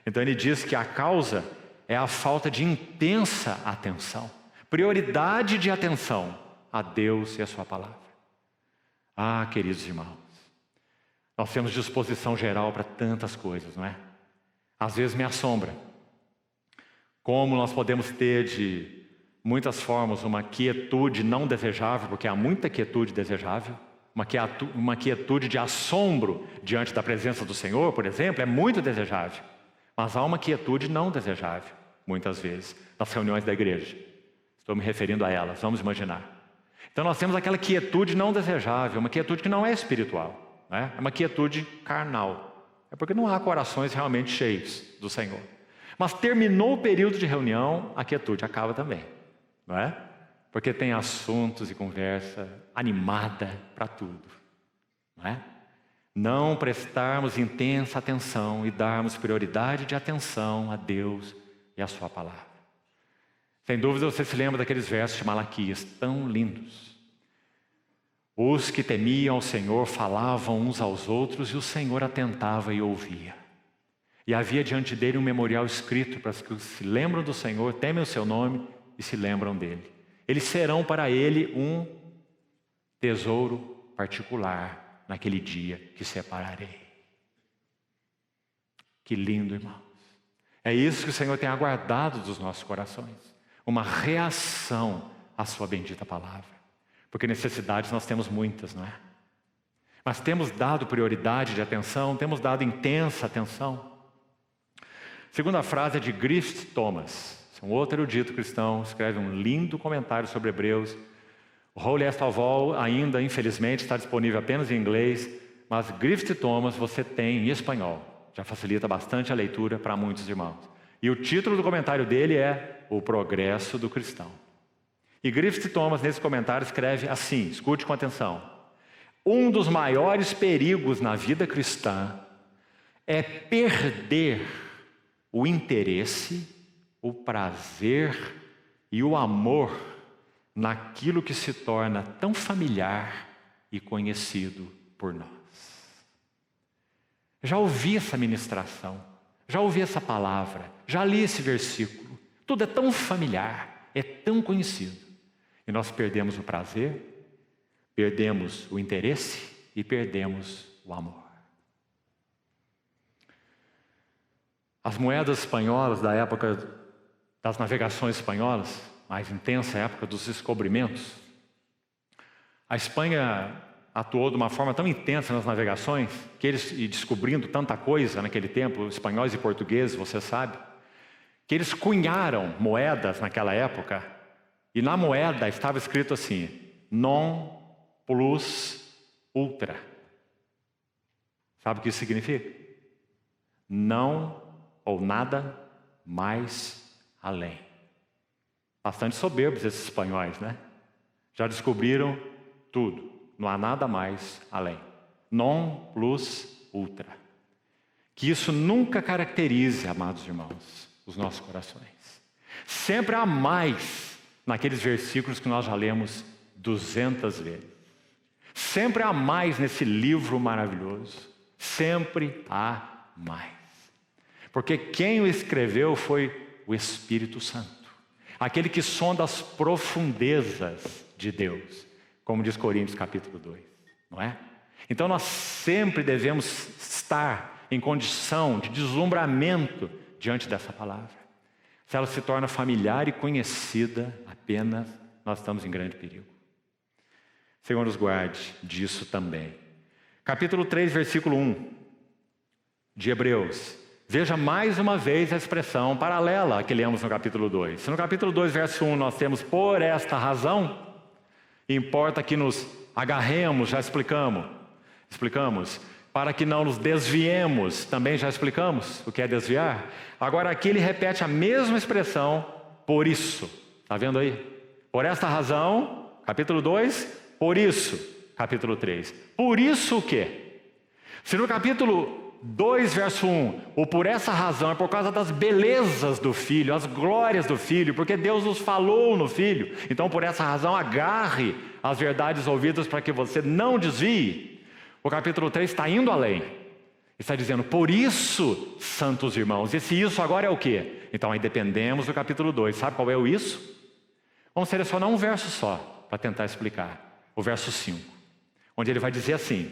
Então ele diz que a causa é a falta de intensa atenção, prioridade de atenção a Deus e a sua palavra. Ah, queridos irmãos, nós temos disposição geral para tantas coisas, não é? Às vezes me assombra como nós podemos ter de muitas formas uma quietude não desejável, porque há muita quietude desejável, uma quietude de assombro diante da presença do Senhor, por exemplo, é muito desejável. Mas há uma quietude não desejável, muitas vezes, nas reuniões da igreja. Estou me referindo a elas, vamos imaginar. Então nós temos aquela quietude não desejável, uma quietude que não é espiritual, né? É uma quietude carnal. É porque não há corações realmente cheios do Senhor. Mas terminou o período de reunião, a quietude acaba também, não é? Porque tem assuntos e conversa animada para tudo, não é? Não prestarmos intensa atenção e darmos prioridade de atenção a Deus e a sua palavra. Sem dúvida você se lembra daqueles versos de Malaquias, tão lindos. Os que temiam ao Senhor falavam uns aos outros e o Senhor atentava e ouvia. E havia diante dele um memorial escrito para os que se lembram do Senhor, temem o seu nome e se lembram dele. Eles serão para ele um tesouro particular naquele dia que separarei. Que lindo, irmãos. É isso que o Senhor tem aguardado dos nossos corações. Uma reação à sua bendita palavra. Porque necessidades nós temos muitas, não é? Mas temos dado prioridade de atenção, temos dado intensa atenção. Segunda frase é de Griffith Thomas, um outro erudito cristão, escreve um lindo comentário sobre Hebreus. O Holiest of All ainda, infelizmente, está disponível apenas em inglês, mas Griffith Thomas você tem em espanhol. Já facilita bastante a leitura para muitos irmãos. E o título do comentário dele é O Progresso do Cristão. E Griffith Thomas, nesse comentário, escreve assim, escute com atenção. Um dos maiores perigos na vida cristã é perder o interesse, o prazer e o amor naquilo que se torna tão familiar e conhecido por nós. Já ouvi essa ministração, já ouvi essa palavra, já li esse versículo. Tudo é tão familiar, é tão conhecido. E nós perdemos o prazer, perdemos o interesse e perdemos o amor. As moedas espanholas da época das navegações espanholas, mais intensa época dos descobrimentos, a Espanha atuou de uma forma tão intensa nas navegações, que eles, e descobrindo tanta coisa naquele tempo, espanhóis e portugueses, você sabe, que eles cunharam moedas naquela época, e na moeda estava escrito assim, non plus ultra. Sabe o que isso significa? Não ou nada mais além. Bastante soberbos esses espanhóis, né? Já descobriram tudo. não há nada mais além. Non plus ultra. Que isso nunca caracterize, amados irmãos, os nossos corações. Sempre há mais naqueles versículos que nós já lemos 200 vezes. Sempre há mais nesse livro maravilhoso. Sempre há mais. Porque quem o escreveu foi o Espírito Santo. Aquele que sonda as profundezas de Deus. Como diz Coríntios capítulo 2. Não é? Então nós sempre devemos estar em condição de deslumbramento diante dessa palavra. Se ela se torna familiar e conhecida apenas, nós estamos em grande perigo. Senhor nos guarde disso também. Capítulo 3, versículo 1 de Hebreus. Veja mais uma vez a expressão paralela que lemos no capítulo 2. Se no capítulo 2, verso 1, nós temos por esta razão, importa que nos agarremos, já explicamos, para que não nos desviemos, também já explicamos o que é desviar. Agora aqui ele repete a mesma expressão, por isso. Está vendo aí? Por esta razão, capítulo 2, por isso, capítulo 3. Por isso o quê? Se no capítulo 2, verso 1, ou por essa razão, é por causa das belezas do Filho, as glórias do Filho, porque Deus nos falou no Filho. Então por essa razão agarre as verdades ouvidas para que você não desvie. O capítulo 3 está indo além. Está dizendo, por isso, santos irmãos. Esse isso agora é o quê? Então aí dependemos do capítulo 2. Sabe qual é o isso? Vamos selecionar um verso só, para tentar explicar. O verso 5. Onde ele vai dizer assim: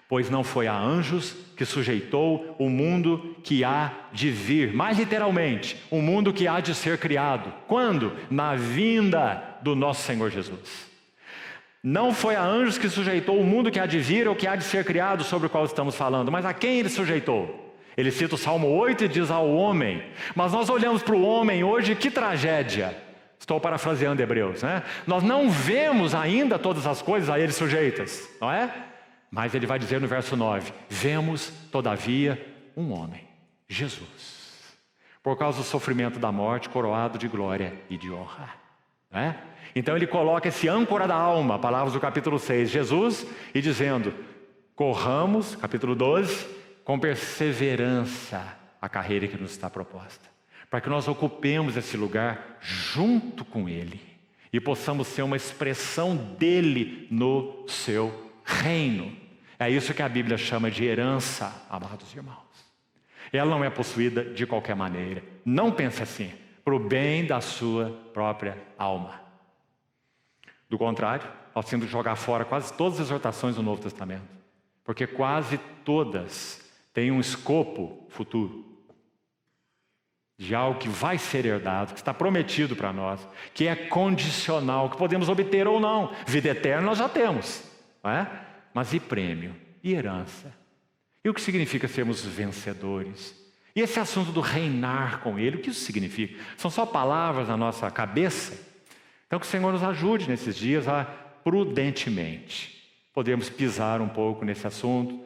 pois não foi a anjos que sujeitou o mundo que há de vir. Mais literalmente, o mundo que há de ser criado. Quando? Na vinda do nosso Senhor Jesus. Não foi a anjos que sujeitou o mundo que há de vir ou que há de ser criado, sobre o qual estamos falando. Mas a quem ele sujeitou? Ele cita o Salmo 8 e diz ao homem. Mas nós olhamos para o homem hoje, que tragédia. Estou parafraseando Hebreus, né? Nós não vemos ainda todas as coisas a ele sujeitas, não é? Mas ele vai dizer no verso 9, vemos, todavia, um homem, Jesus, por causa do sofrimento da morte, coroado de glória e de honra. Não é? Então ele coloca esse âncora da alma, palavras do capítulo 6, Jesus, e dizendo, corramos, capítulo 12, com perseverança a carreira que nos está proposta, para que nós ocupemos esse lugar junto com Ele e possamos ser uma expressão dele no seu reino. É isso que a Bíblia chama de herança, amados irmãos. Ela não é possuída de qualquer maneira. Não pense assim, para o bem da sua própria alma. Do contrário, nós temos que jogar fora quase todas as exortações do Novo Testamento, porque quase todas têm um escopo futuro, de algo que vai ser herdado, que está prometido para nós, que é condicional, que podemos obter ou não. Vida eterna nós já temos, não é? Mas e prêmio? E herança? E o que significa sermos vencedores? E esse assunto do reinar com Ele, o que isso significa? São só palavras na nossa cabeça? Então que o Senhor nos ajude nesses dias a prudentemente podermos pisar um pouco nesse assunto.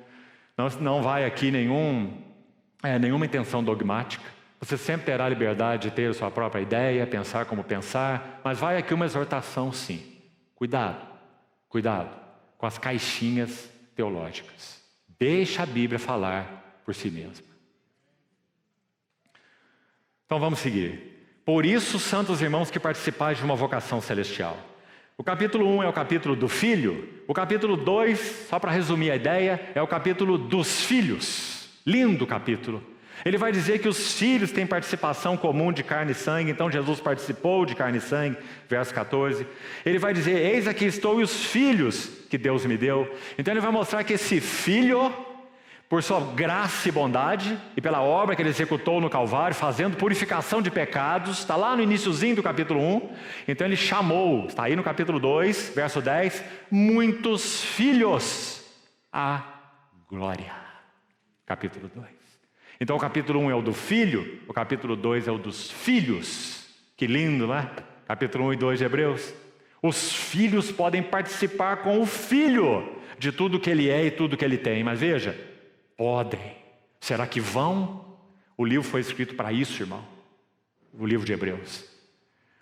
Não vai aqui nenhuma intenção dogmática. Você sempre terá a liberdade de ter a sua própria ideia, pensar como pensar, mas vai aqui uma exortação sim. Cuidado com as caixinhas teológicas. Deixa a Bíblia falar por si mesma. Então vamos seguir. Por isso, santos irmãos, que participais de uma vocação celestial. O capítulo 1 é o capítulo do Filho. O capítulo 2, só para resumir a ideia, é o capítulo dos filhos. Lindo capítulo. Ele vai dizer que os filhos têm participação comum de carne e sangue. Então Jesus participou de carne e sangue, verso 14. Ele vai dizer, eis aqui estou e os filhos que Deus me deu. Então ele vai mostrar que esse filho, por sua graça e bondade, e pela obra que ele executou no Calvário, fazendo purificação de pecados, está lá no iniciozinho do capítulo 1. Então ele chamou, está aí no capítulo 2, verso 10, muitos filhos à glória. Capítulo 2. Então o capítulo 1 é o do filho, o capítulo 2 é o dos filhos. Que lindo, né? Capítulo 1 e 2 de Hebreus. Os filhos podem participar com o filho de tudo que ele é e tudo que ele tem. Mas veja, podem. Será que vão? O livro foi escrito para isso, irmão. O livro de Hebreus.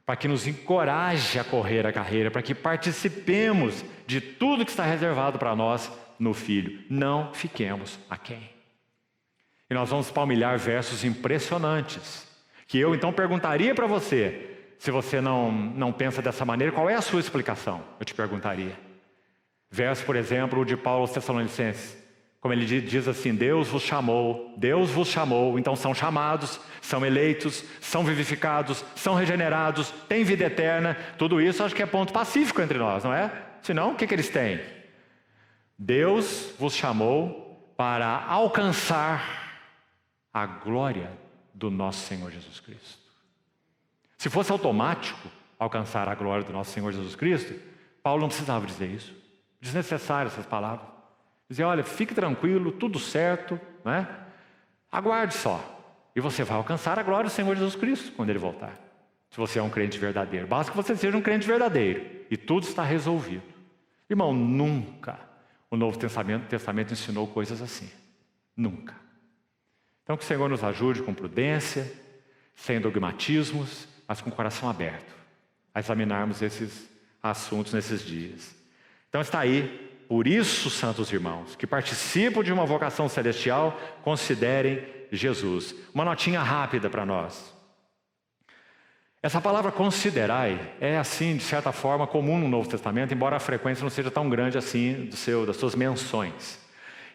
para que nos encoraje a correr a carreira, para que participemos de tudo que está reservado para nós no Filho. Não fiquemos aquém. E nós vamos palmilhar versos impressionantes, que eu então perguntaria para você, se você não pensa dessa maneira, qual é a sua explicação? Eu te perguntaria. Verso, por exemplo, de Paulo aos Tessalonicenses, como ele diz assim: Deus vos chamou, então são chamados, são eleitos, são vivificados, são regenerados, têm vida eterna. Tudo isso acho que é ponto pacífico entre nós, não é? Senão, o que eles têm? Deus vos chamou para alcançar a glória do nosso Senhor Jesus Cristo. Se fosse automático alcançar a glória do nosso Senhor Jesus Cristo, Paulo não precisava dizer isso. Desnecessário essas palavras. Dizer, olha, fique tranquilo, tudo certo, não é? Aguarde só. E você vai alcançar a glória do Senhor Jesus Cristo quando Ele voltar. Se você é um crente verdadeiro. Basta que você seja um crente verdadeiro. E tudo está resolvido. Irmão, nunca o Novo Testamento ensinou coisas assim. Nunca. Então que o Senhor nos ajude com prudência, sem dogmatismos, mas com o coração aberto, a examinarmos esses assuntos nesses dias. Então está aí, por isso, santos irmãos, que participam de uma vocação celestial, considerem Jesus. Uma notinha rápida para nós. Essa palavra considerai é assim, de certa forma, comum no Novo Testamento, embora a frequência não seja tão grande assim das suas menções.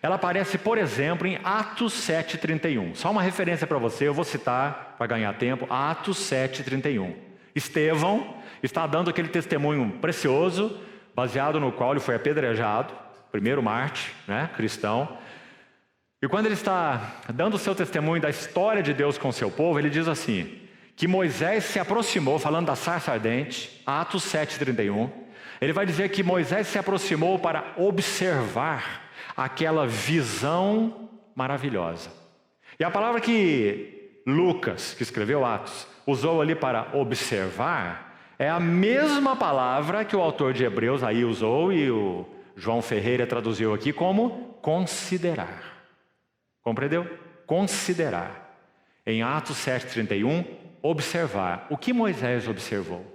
Ela aparece, por exemplo, em Atos 7,31. Só uma referência para você, eu vou citar para ganhar tempo, Atos 7,31. Estevão está dando aquele testemunho precioso, baseado no qual ele foi apedrejado, primeiro mártir, né, cristão. E quando ele está dando o seu testemunho da história de Deus com o seu povo, ele diz assim, que Moisés se aproximou, falando da sarça ardente, Atos 7,31, ele vai dizer que Moisés se aproximou para observar aquela visão maravilhosa. E a palavra que Lucas, que escreveu Atos, usou ali para observar, é a mesma palavra que o autor de Hebreus aí usou e o João Ferreira traduziu aqui como considerar. Compreendeu? Considerar. Em Atos 7,31, observar. O que Moisés observou?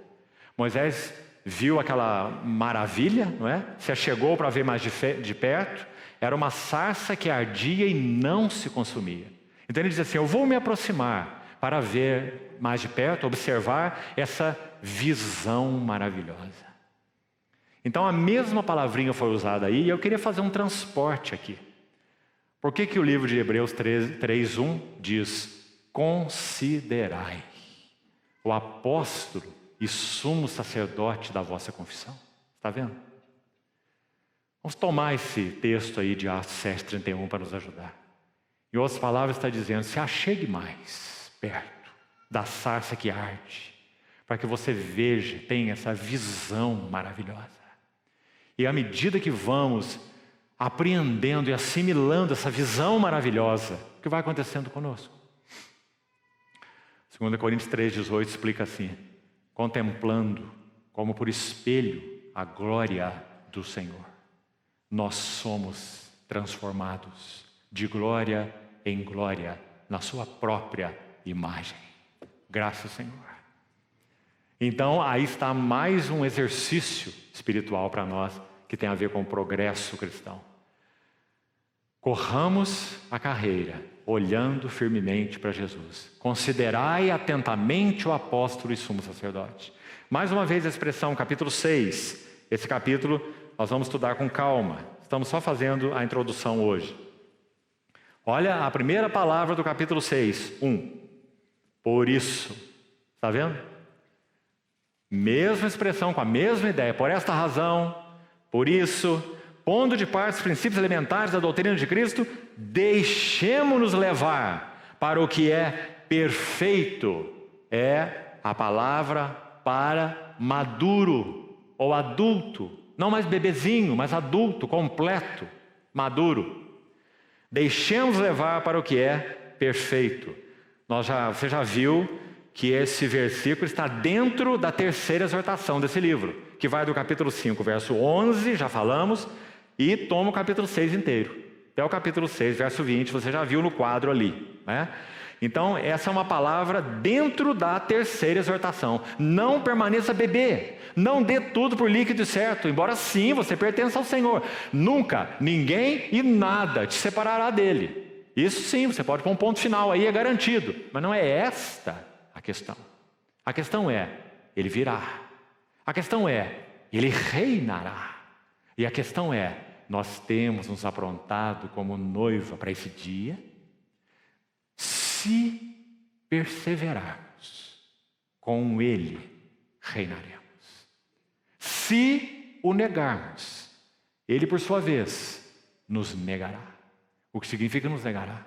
Moisés viu aquela maravilha, não é? Se achegou para ver mais de perto. Era uma sarça que ardia e não se consumia. Então ele diz assim, eu vou me aproximar para ver mais de perto, observar essa visão maravilhosa. Então a mesma palavrinha foi usada aí e eu queria fazer um transporte aqui. Por que o livro de Hebreus 3:1 diz, considerai o apóstolo e sumo sacerdote da vossa confissão? Está vendo? Vamos tomar esse texto aí de Atos 7,31 para nos ajudar. Em outras palavras está dizendo, se achegue mais perto da sarça que arde, para que você veja, tenha essa visão maravilhosa. E à medida que vamos apreendendo e assimilando essa visão maravilhosa, o que vai acontecendo conosco? 2 Coríntios 3,18 explica assim, contemplando como por espelho a glória do Senhor. Nós somos transformados de glória em glória na sua própria imagem. Graças ao Senhor. Então, aí está mais um exercício espiritual para nós que tem a ver com o progresso cristão. Corramos a carreira, olhando firmemente para Jesus. Considerai atentamente o apóstolo e sumo sacerdote. Mais uma vez a expressão capítulo 6. Esse capítulo nós vamos estudar com calma. Estamos só fazendo a introdução hoje. Olha a primeira palavra do capítulo 6, 1. Por isso. Está vendo? Mesma expressão, com a mesma ideia. Por esta razão, por isso, pondo de parte os princípios elementares da doutrina de Cristo, deixemo-nos levar para o que é perfeito. É a palavra para maduro ou adulto. Não mais bebezinho, mas adulto, completo, maduro. Deixemos levar para o que é perfeito. Você já viu que esse versículo está dentro da terceira exortação desse livro, que vai do capítulo 5, verso 11, já falamos, e toma o capítulo 6 inteiro. Até o capítulo 6, verso 20, você já viu no quadro ali, né? Então, essa é uma palavra dentro da terceira exortação. Não permaneça bebê. Não dê tudo por líquido certo, embora sim você pertença ao Senhor. Nunca, ninguém e nada te separará dele. Isso sim, você pode pôr um ponto final aí, é garantido. Mas não é esta a questão. A questão é, ele virá. A questão é, ele reinará. E a questão é, nós temos nos aprontado como noiva para esse dia? Se perseverarmos, com ele reinaremos. Se o negarmos, ele por sua vez nos negará. O que significa nos negará?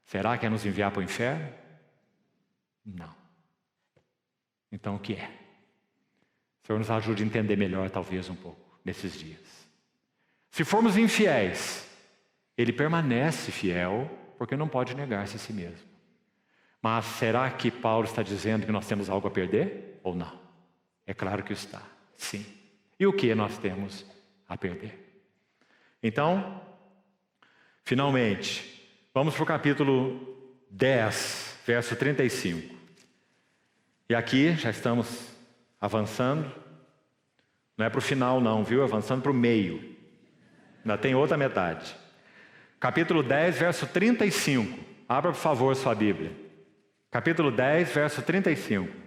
Será que é nos enviar para o inferno? Não. Então o que é? O Senhor nos ajude a entender melhor talvez um pouco nesses dias. Se formos infiéis, ele permanece fiel porque não pode negar-se a si mesmo. Mas será que Paulo está dizendo que nós temos algo a perder? Ou não? É claro que está, sim. E o que nós temos a perder? Então, finalmente, vamos para o capítulo 10, verso 35. E aqui já estamos avançando. Não é para o final não, viu? Avançando para o meio. Ainda tem outra metade. Capítulo 10, verso 35. Abra, por favor, sua Bíblia. Capítulo 10, verso 35.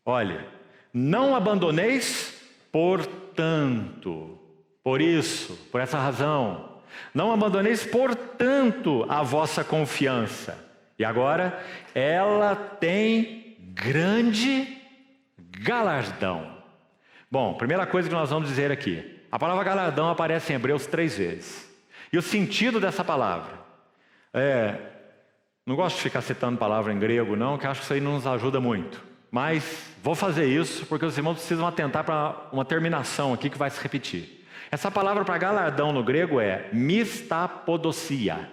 Olha, não abandoneis, portanto, por isso, por essa razão, não abandoneis, portanto, a vossa confiança. E agora, ela tem grande galardão. Bom, primeira coisa que nós vamos dizer aqui, a palavra galardão aparece em Hebreus 3 vezes. E o sentido dessa palavra não gosto de ficar citando palavra em grego não, que acho que isso aí não nos ajuda muito. Mas vou fazer isso porque os irmãos precisam atentar para uma terminação aqui que vai se repetir. Essa palavra para galardão no grego é mistapodosia.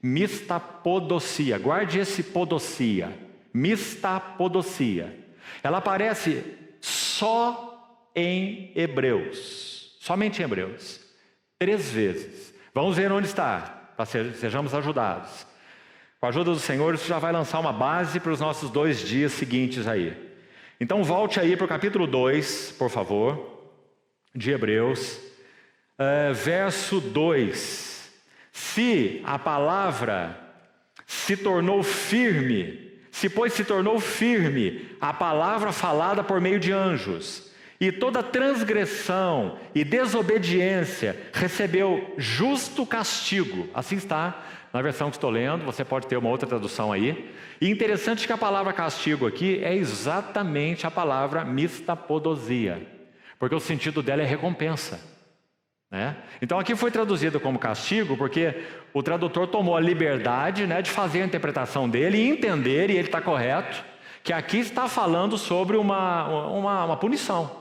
Mistapodosia. Guarde esse podosia. Mistapodosia. Ela aparece só em Hebreus. Somente em Hebreus. 3 vezes. Vamos ver onde está, para sejamos ajudados. Com a ajuda do Senhor, isso já vai lançar uma base para os nossos 2 dias seguintes aí. Então volte aí para o capítulo 2, por favor, de Hebreus, verso 2. Se a palavra se tornou firme, se tornou firme a palavra falada por meio de anjos, e toda transgressão e desobediência recebeu justo castigo, assim está na versão que estou lendo, você pode ter uma outra tradução aí. E interessante que a palavra castigo aqui é exatamente a palavra mistapodosia, porque o sentido dela é recompensa, né? Então aqui foi traduzido como castigo, porque o tradutor tomou a liberdade, né, de fazer a interpretação dele e entender, e ele está correto, que aqui está falando sobre uma punição.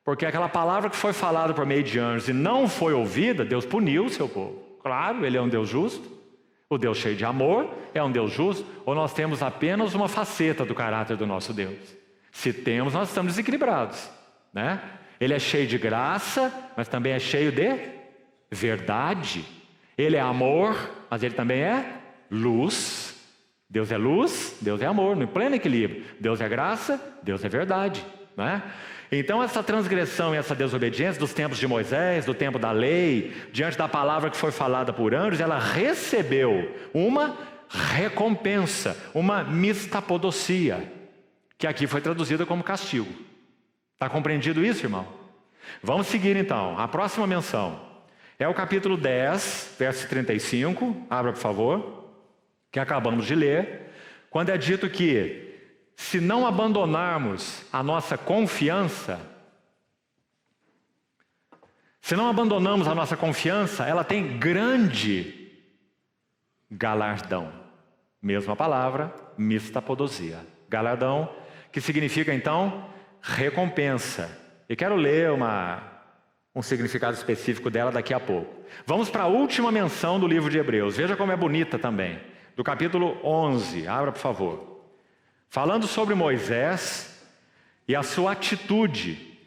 Porque aquela palavra que foi falada por meio de anjos e não foi ouvida, Deus puniu o seu povo. Claro, Ele é um Deus justo. O Deus cheio de amor é um Deus justo, ou nós temos apenas uma faceta do caráter do nosso Deus? Se temos, nós estamos desequilibrados, né? Ele é cheio de graça, mas também é cheio de verdade. Ele é amor, mas Ele também é luz. Deus é luz, Deus é amor, no pleno equilíbrio. Deus é graça, Deus é verdade, né? Então essa transgressão e essa desobediência dos tempos de Moisés, do tempo da lei, diante da palavra que foi falada por anjos, ela recebeu uma recompensa, uma mistapodosia, que aqui foi traduzida como castigo. Está compreendido isso, irmão? Vamos seguir então. A próxima menção é o capítulo 10, verso 35. Abra, por favor, que acabamos de ler, quando é dito que se não abandonarmos a nossa confiança, se não abandonamos a nossa confiança, ela tem grande galardão. Mesma palavra, mistapodosia. Galardão, que significa então recompensa. E quero ler um significado específico dela daqui a pouco. Vamos para a última menção do livro de Hebreus. Veja como é bonita também. Do capítulo 11. Abra, por favor. Falando sobre Moisés e a sua atitude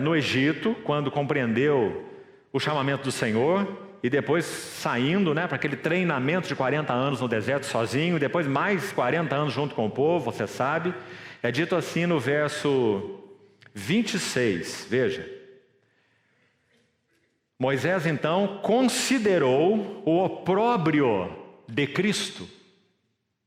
no Egito, quando compreendeu o chamamento do Senhor, e depois saindo, para aquele treinamento de 40 anos no deserto sozinho, e depois mais 40 anos junto com o povo, você sabe. É dito assim no verso 26, veja. Moisés então considerou o opróbrio de Cristo,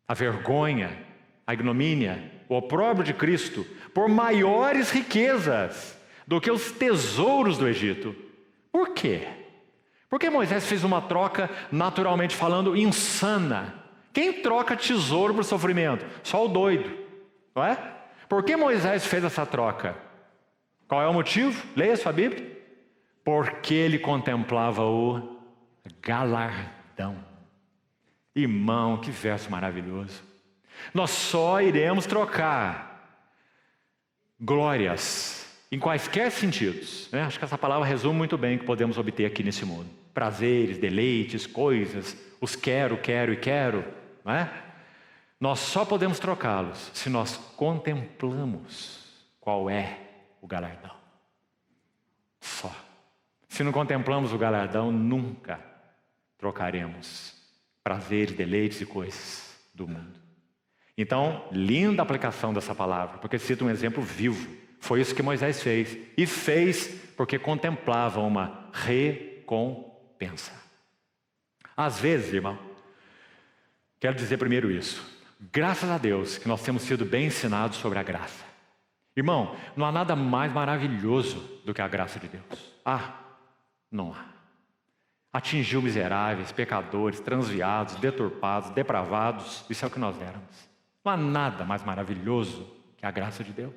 a vergonha, a ignomínia, o opróbrio de Cristo, por maiores riquezas do que os tesouros do Egito. Por quê? Porque Moisés fez uma troca, naturalmente falando, insana. Quem troca tesouro por sofrimento? Só o doido, não é? Por que Moisés fez essa troca? Qual é o motivo? Leia sua Bíblia. Porque ele contemplava o galardão. Irmão, que verso maravilhoso. Nós só iremos trocar glórias em quaisquer sentidos, Acho que essa palavra resume muito bem o que podemos obter aqui nesse mundo. Prazeres, deleites, coisas, os quero e quero, não é? Nós só podemos trocá-los se nós contemplamos qual é o galardão. Só. Se não contemplamos o galardão, nunca trocaremos prazeres, deleites e coisas do mundo. Então, linda aplicação dessa palavra, porque cita um exemplo vivo. Foi isso que Moisés fez. E fez porque contemplava uma recompensa. Às vezes, irmão, quero dizer primeiro isso. Graças a Deus que nós temos sido bem ensinados sobre a graça. Irmão, não há nada mais maravilhoso do que a graça de Deus. Não há. Atingiu miseráveis, pecadores, transviados, deturpados, depravados. Isso é o que nós éramos. Não há nada mais maravilhoso que a graça de Deus.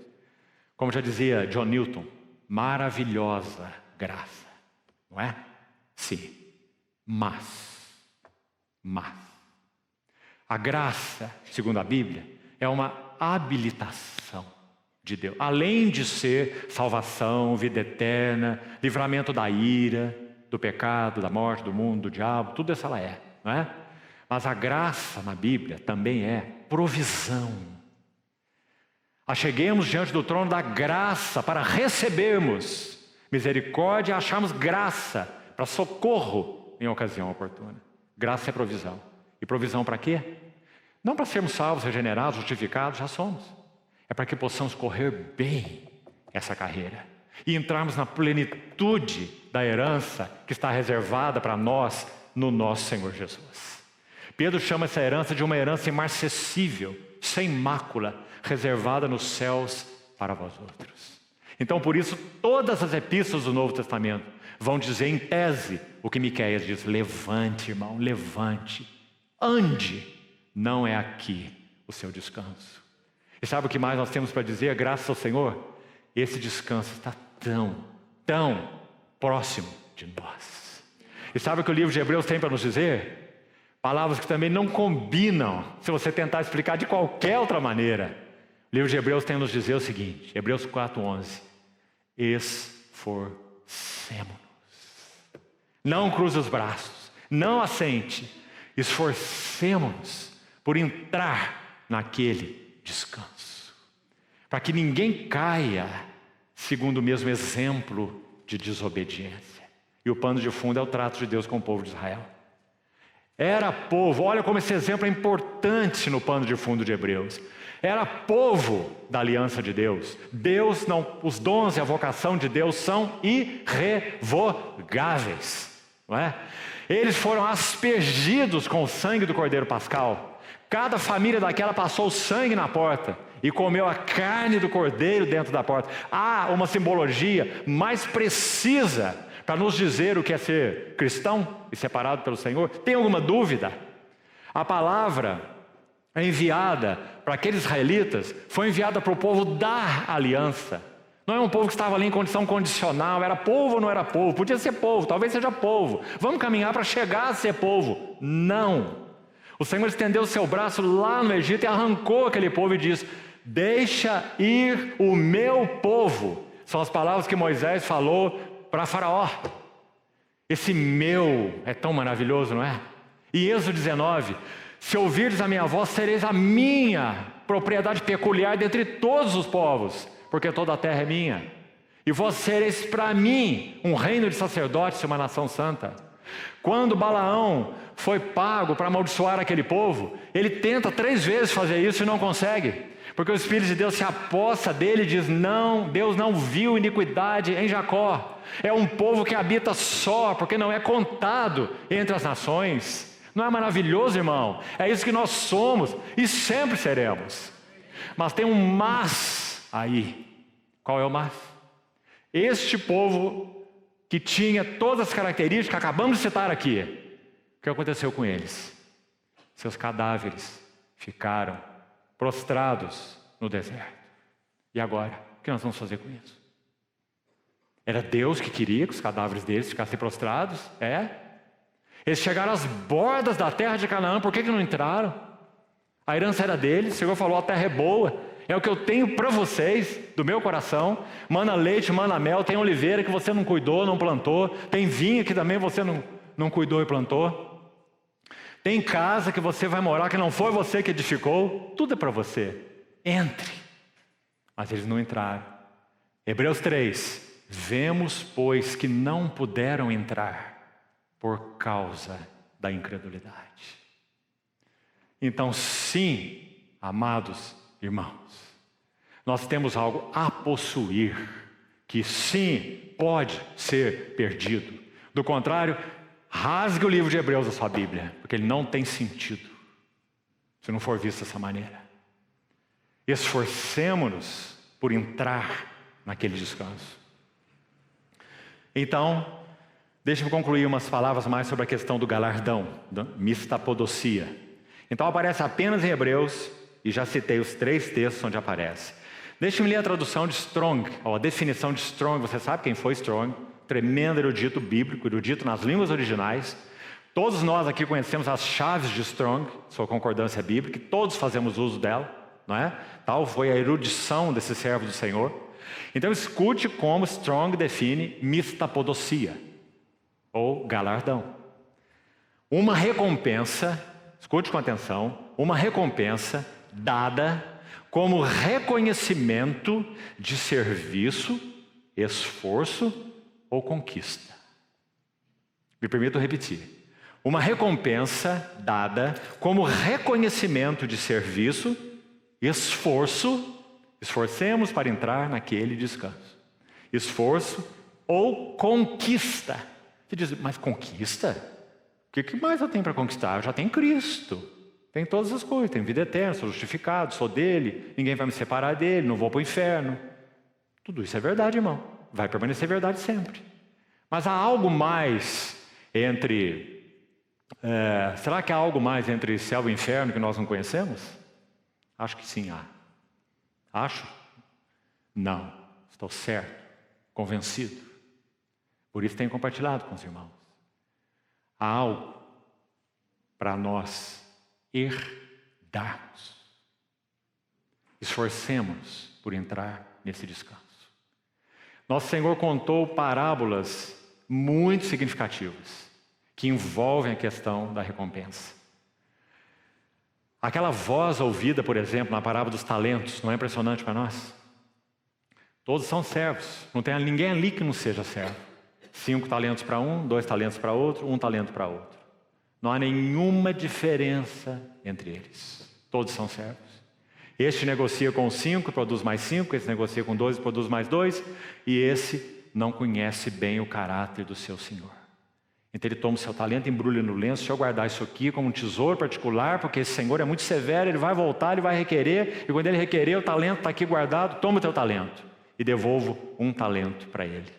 Como já dizia John Newton, maravilhosa graça. Não é? Sim. Mas. A graça, segundo a Bíblia, é uma habilitação de Deus. Além de ser salvação, vida eterna, livramento da ira, do pecado, da morte, do mundo, do diabo, tudo isso ela é, não é? Mas a graça na Bíblia também é provisão. Acheguemos diante do trono da graça para recebermos misericórdia e acharmos graça para socorro em ocasião oportuna. Graça é provisão. E provisão para quê? Não para sermos salvos, regenerados, justificados, já somos. É para que possamos correr bem essa carreira e entrarmos na plenitude da herança que está reservada para nós no nosso Senhor Jesus. Pedro chama essa herança de uma herança imarcessível, sem mácula, reservada nos céus para vós outros. Então, por isso, todas as epístolas do Novo Testamento vão dizer em tese o que Miqueias diz: levante, irmão, levante, ande, não é aqui o seu descanso. E sabe o que mais nós temos para dizer? Graças ao Senhor, esse descanso está tão próximo de nós. E sabe o que o livro de Hebreus tem para nos dizer? Palavras que também não combinam se você tentar explicar de qualquer outra maneira. O livro de Hebreus tem a nos dizer o seguinte, Hebreus 4:11: esforcemo-nos. Não cruze os braços, não assente, esforcemo-nos por entrar naquele descanso, para que ninguém caia segundo o mesmo exemplo de desobediência. E o pano de fundo é o trato de Deus com o povo de Israel. Era povo, olha como esse exemplo é importante no pano de fundo de Hebreus. Era povo da aliança de Deus. Deus não, os dons e a vocação de Deus são irrevogáveis, não é? Eles foram aspergidos com o sangue do Cordeiro Pascal. Cada família daquela passou o sangue na porta e comeu a carne do Cordeiro dentro da porta. Há uma simbologia mais precisa para nos dizer o que é ser cristão e separado pelo Senhor. Tem alguma dúvida? A palavra enviada para aqueles israelitas foi enviada para o povo da aliança. Não é um povo que estava ali em condição condicional, era povo ou não era povo? Podia ser povo, talvez seja povo. Vamos caminhar para chegar a ser povo. Não. O Senhor estendeu o seu braço lá no Egito e arrancou aquele povo e diz: deixa ir o meu povo. São as palavras que Moisés falou para Faraó. Esse meu é tão maravilhoso, não é? E Êxodo 19: se ouvirdes a minha voz, sereis a minha propriedade peculiar dentre todos os povos, porque toda a terra é minha. E vós sereis para mim um reino de sacerdotes e uma nação santa. Quando Balaão foi pago para amaldiçoar aquele povo, ele tenta 3 vezes fazer isso e não consegue. Porque o Espírito de Deus se apossa dele e diz, não, Deus não viu iniquidade em Jacó. É um povo que habita só, porque não é contado entre as nações. Não é maravilhoso, irmão? É isso que nós somos e sempre seremos. Mas tem um mas aí. Qual é o mas? Este povo que tinha todas as características que acabamos de citar aqui, o que aconteceu com eles? Seus cadáveres ficaram prostrados no deserto. E agora, o que nós vamos fazer com isso? Era Deus que queria que os cadáveres deles ficassem prostrados? Eles chegaram às bordas da terra de Canaã, por que não entraram? A herança era deles, o Senhor falou, a terra é boa, é o que eu tenho para vocês, do meu coração, mana leite, mana mel, tem oliveira que você não cuidou, não plantou, tem vinho que também você não cuidou e plantou, tem casa que você vai morar que não foi você que edificou, tudo é para você, entre. Mas eles não entraram. Hebreus 3, vemos, pois, que não puderam entrar por causa da incredulidade. Então, sim, amados irmãos, nós temos algo a possuir, que sim, pode ser perdido. Do contrário, rasgue o livro de Hebreus da sua Bíblia, porque ele não tem sentido, se não for visto dessa maneira. Esforcemo-nos por entrar naquele descanso. Então, deixe-me concluir umas palavras mais sobre a questão do galardão, da mistapodosia. Então aparece apenas em Hebreus, e já citei os 3 textos onde aparece. Deixe-me ler a tradução de Strong, ou a definição de Strong. Você sabe quem foi Strong? Tremendo erudito bíblico, erudito nas línguas originais. Todos nós aqui conhecemos as chaves de Strong, sua concordância bíblica, e todos fazemos uso dela, não é? Tal foi a erudição desse servo do Senhor. Então escute como Strong define mistapodosia, ou galardão. Uma recompensa, escute com atenção, uma recompensa dada como reconhecimento de serviço, esforço ou conquista. Me permito repetir. Uma recompensa dada como reconhecimento de serviço, esforço, esforcemos para entrar naquele descanso. Esforço ou conquista. Você diz, mas conquista? O que mais eu tenho para conquistar? Eu já tenho Cristo. Tenho todas as coisas, tenho vida eterna, sou justificado, sou dele, ninguém vai me separar dele, não vou para o inferno. Tudo isso é verdade, irmão. Vai permanecer verdade sempre. Mas há algo mais entre... será que há algo mais entre céu e inferno que nós não conhecemos? Acho que sim, há. Acho? Não. Estou certo, convencido. Por isso tenho compartilhado com os irmãos. Há algo para nós herdarmos. Esforcemos por entrar nesse descanso. Nosso Senhor contou parábolas muito significativas que envolvem a questão da recompensa. Aquela voz ouvida, por exemplo, na parábola dos talentos, não é impressionante para nós? Todos são servos, não tem ninguém ali que não seja servo. 5 talentos para um, 2 talentos para outro, 1 talento para outro. Não há nenhuma diferença entre eles. Todos são servos. Este negocia com 5, produz mais 5. Esse negocia com 2, produz mais 2. E esse não conhece bem o caráter do seu Senhor. Então ele toma o seu talento, embrulha no lenço. Deixa eu guardar isso aqui como um tesouro particular, porque esse Senhor é muito severo, ele vai voltar, ele vai requerer. E quando ele requerer, o talento está aqui guardado. Toma o teu talento. E devolvo 1 talento para ele.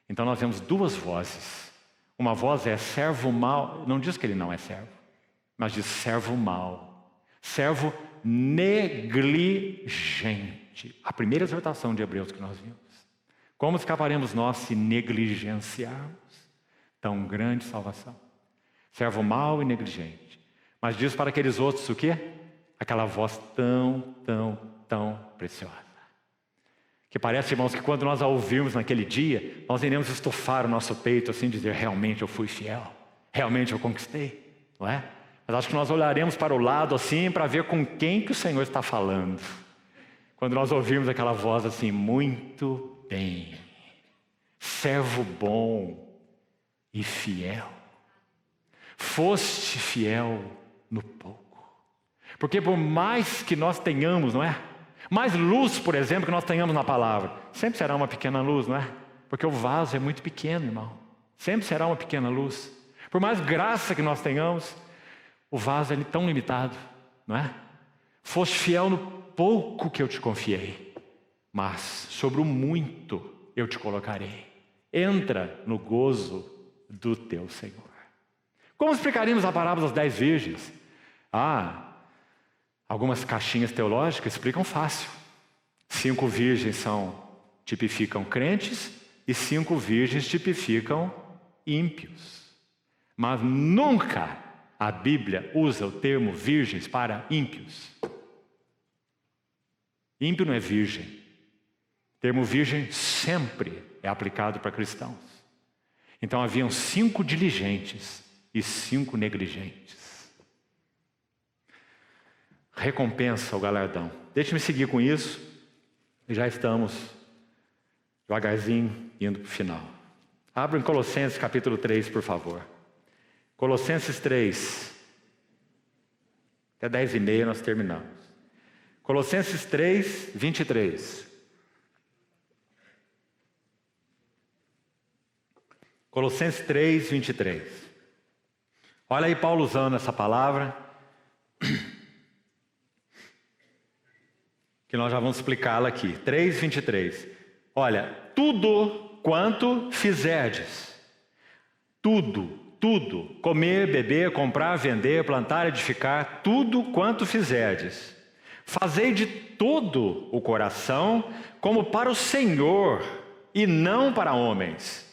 Então nós vemos 2 vozes. Uma voz é servo mau, não diz que ele não é servo, mas diz servo mau, servo negligente. A primeira exortação de Hebreus que nós vimos. Como escaparemos nós se negligenciarmos tão grande salvação? Servo mau e negligente. Mas diz para aqueles outros o quê? Aquela voz tão preciosa. Que parece, irmãos, que quando nós a ouvirmos naquele dia, nós iremos estufar o nosso peito assim, dizer, realmente eu fui fiel, realmente eu conquistei, não é? Mas acho que nós olharemos para o lado assim, para ver com quem que o Senhor está falando. Quando nós ouvirmos aquela voz assim, muito bem, servo bom e fiel. Foste fiel no pouco. Porque por mais que nós tenhamos, não é? Mais luz, por exemplo, que nós tenhamos na palavra, sempre será uma pequena luz, não é? Porque o vaso é muito pequeno, irmão. Sempre será uma pequena luz. Por mais graça que nós tenhamos, o vaso é tão limitado, não é? Foste fiel no pouco que eu te confiei, mas sobre o muito eu te colocarei. Entra no gozo do teu Senhor. Como explicaríamos a parábola das 10 virgens? Algumas caixinhas teológicas explicam fácil. 5 virgens tipificam crentes e 5 virgens tipificam ímpios. Mas nunca a Bíblia usa o termo virgens para ímpios. Ímpio não é virgem. O termo virgem sempre é aplicado para cristãos. Então haviam 5 diligentes e 5 negligentes. Recompensa o galardão. Deixe-me seguir com isso. E já estamos devagarzinho indo para o final. Abra em Colossenses capítulo 3, por favor. Colossenses 3. Até 10h30 nós terminamos. Colossenses 3, 23. Colossenses 3, 23. Olha aí Paulo usando essa palavra, que nós já vamos explicá-la aqui. 3, 23. Olha, tudo quanto fizerdes, tudo, comer, beber, comprar, vender, plantar, edificar, tudo quanto fizerdes, fazei de todo o coração, como para o Senhor, e não para homens,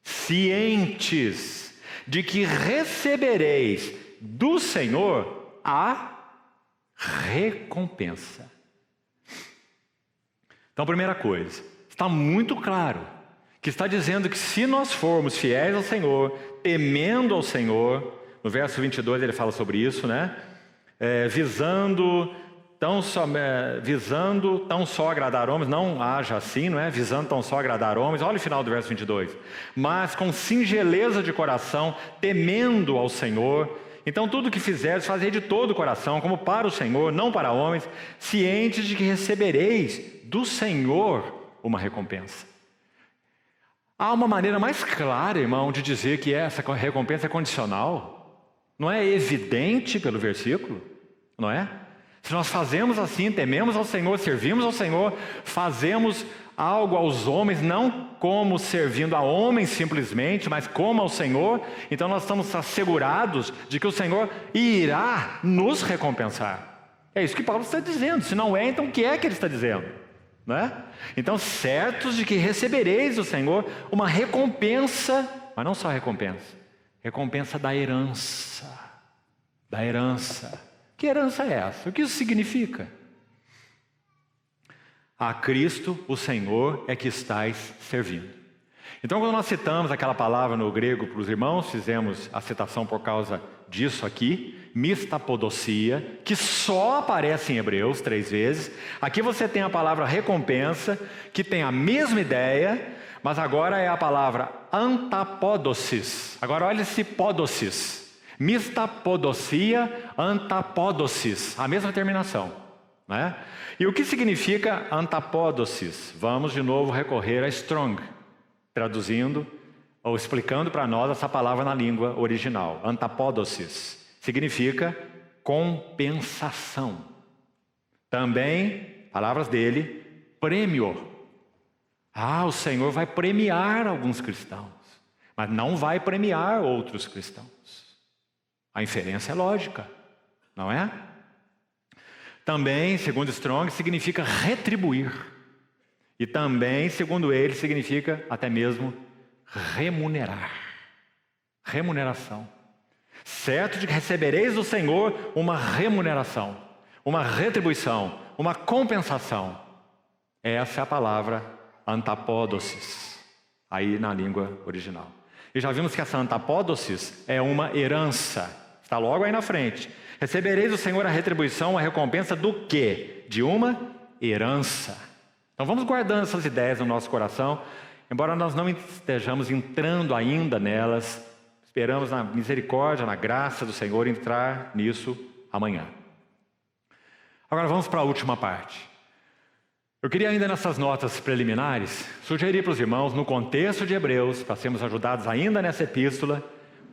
cientes de que recebereis do Senhor a recompensa. Então, primeira coisa, está muito claro que está dizendo que se nós formos fiéis ao Senhor, temendo ao Senhor, no verso 22 ele fala sobre isso, né? Visando tão só agradar homens, não haja assim, não é? Visando tão só agradar homens, olha o final do verso 22. Mas com singeleza de coração, temendo ao Senhor. Então tudo que fizeres, fazei de todo o coração, como para o Senhor, não para homens, cientes de que recebereis do Senhor uma recompensa. Há uma maneira mais clara, irmão, de dizer que essa recompensa é condicional. Não é evidente pelo versículo? Não é? Se nós fazemos assim, tememos ao Senhor, servimos ao Senhor, fazemos algo aos homens, não como servindo a homens simplesmente, mas como ao Senhor, então nós estamos assegurados de que o Senhor irá nos recompensar. É isso que Paulo está dizendo. Se não é, então o que é que ele está dizendo? Não é? Então, certos de que recebereis do Senhor uma recompensa, mas não só recompensa da herança. Da herança. Que herança é essa? O que isso significa? A Cristo, o Senhor, é que estais servindo. Então, quando nós citamos aquela palavra no grego para os irmãos, fizemos a citação por causa disso aqui, mistapodosia, que só aparece em Hebreus 3 vezes. Aqui você tem a palavra recompensa, que tem a mesma ideia, mas agora é a palavra antapodosis. Agora olha esse podosis. Mistapodosia, antapodosis, a mesma terminação, né? E o que significa antapodosis? Vamos de novo recorrer a Strong, traduzindo ou explicando para nós essa palavra na língua original. Antapodosis significa compensação. Também, palavras dele, prêmio. O Senhor vai premiar alguns cristãos, mas não vai premiar outros cristãos. A inferência é lógica, não é? Também, segundo Strong, significa retribuir. E também, segundo ele, significa até mesmo remunerar. Remuneração. Certo de que recebereis do Senhor uma remuneração, uma retribuição, uma compensação. Essa é a palavra antapodosis, aí na língua original. E já vimos que essa antapodosis é uma herança. Está logo aí na frente. Recebereis do Senhor a retribuição, a recompensa do quê? De uma herança. Então vamos guardando essas ideias no nosso coração embora nós não estejamos entrando ainda nelas, esperamos na misericórdia, na graça do Senhor entrar nisso amanhã. Agora vamos para a última parte. Eu queria ainda nessas notas preliminares sugerir para os irmãos, no contexto de Hebreus, para sermos ajudados ainda nessa epístola,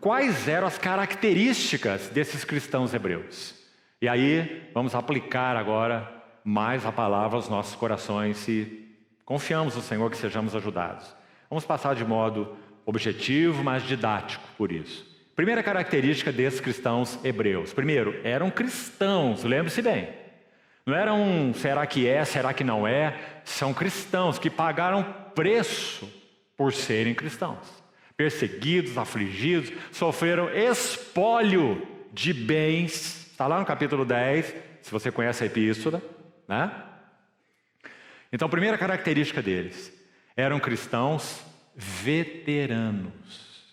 quais eram as características desses cristãos hebreus. E aí vamos aplicar agora mais a palavra aos nossos corações e confiamos no Senhor que sejamos ajudados. Vamos passar de modo objetivo, mas didático por isso. Primeira característica desses cristãos hebreus. Primeiro, eram cristãos, lembre-se bem. Não eram será que é, será que não é. São cristãos que pagaram preço por serem cristãos. Perseguidos, afligidos, sofreram espólio de bens. Está lá no capítulo 10, se você conhece a epístola, né? Então, a primeira característica deles, eram cristãos veteranos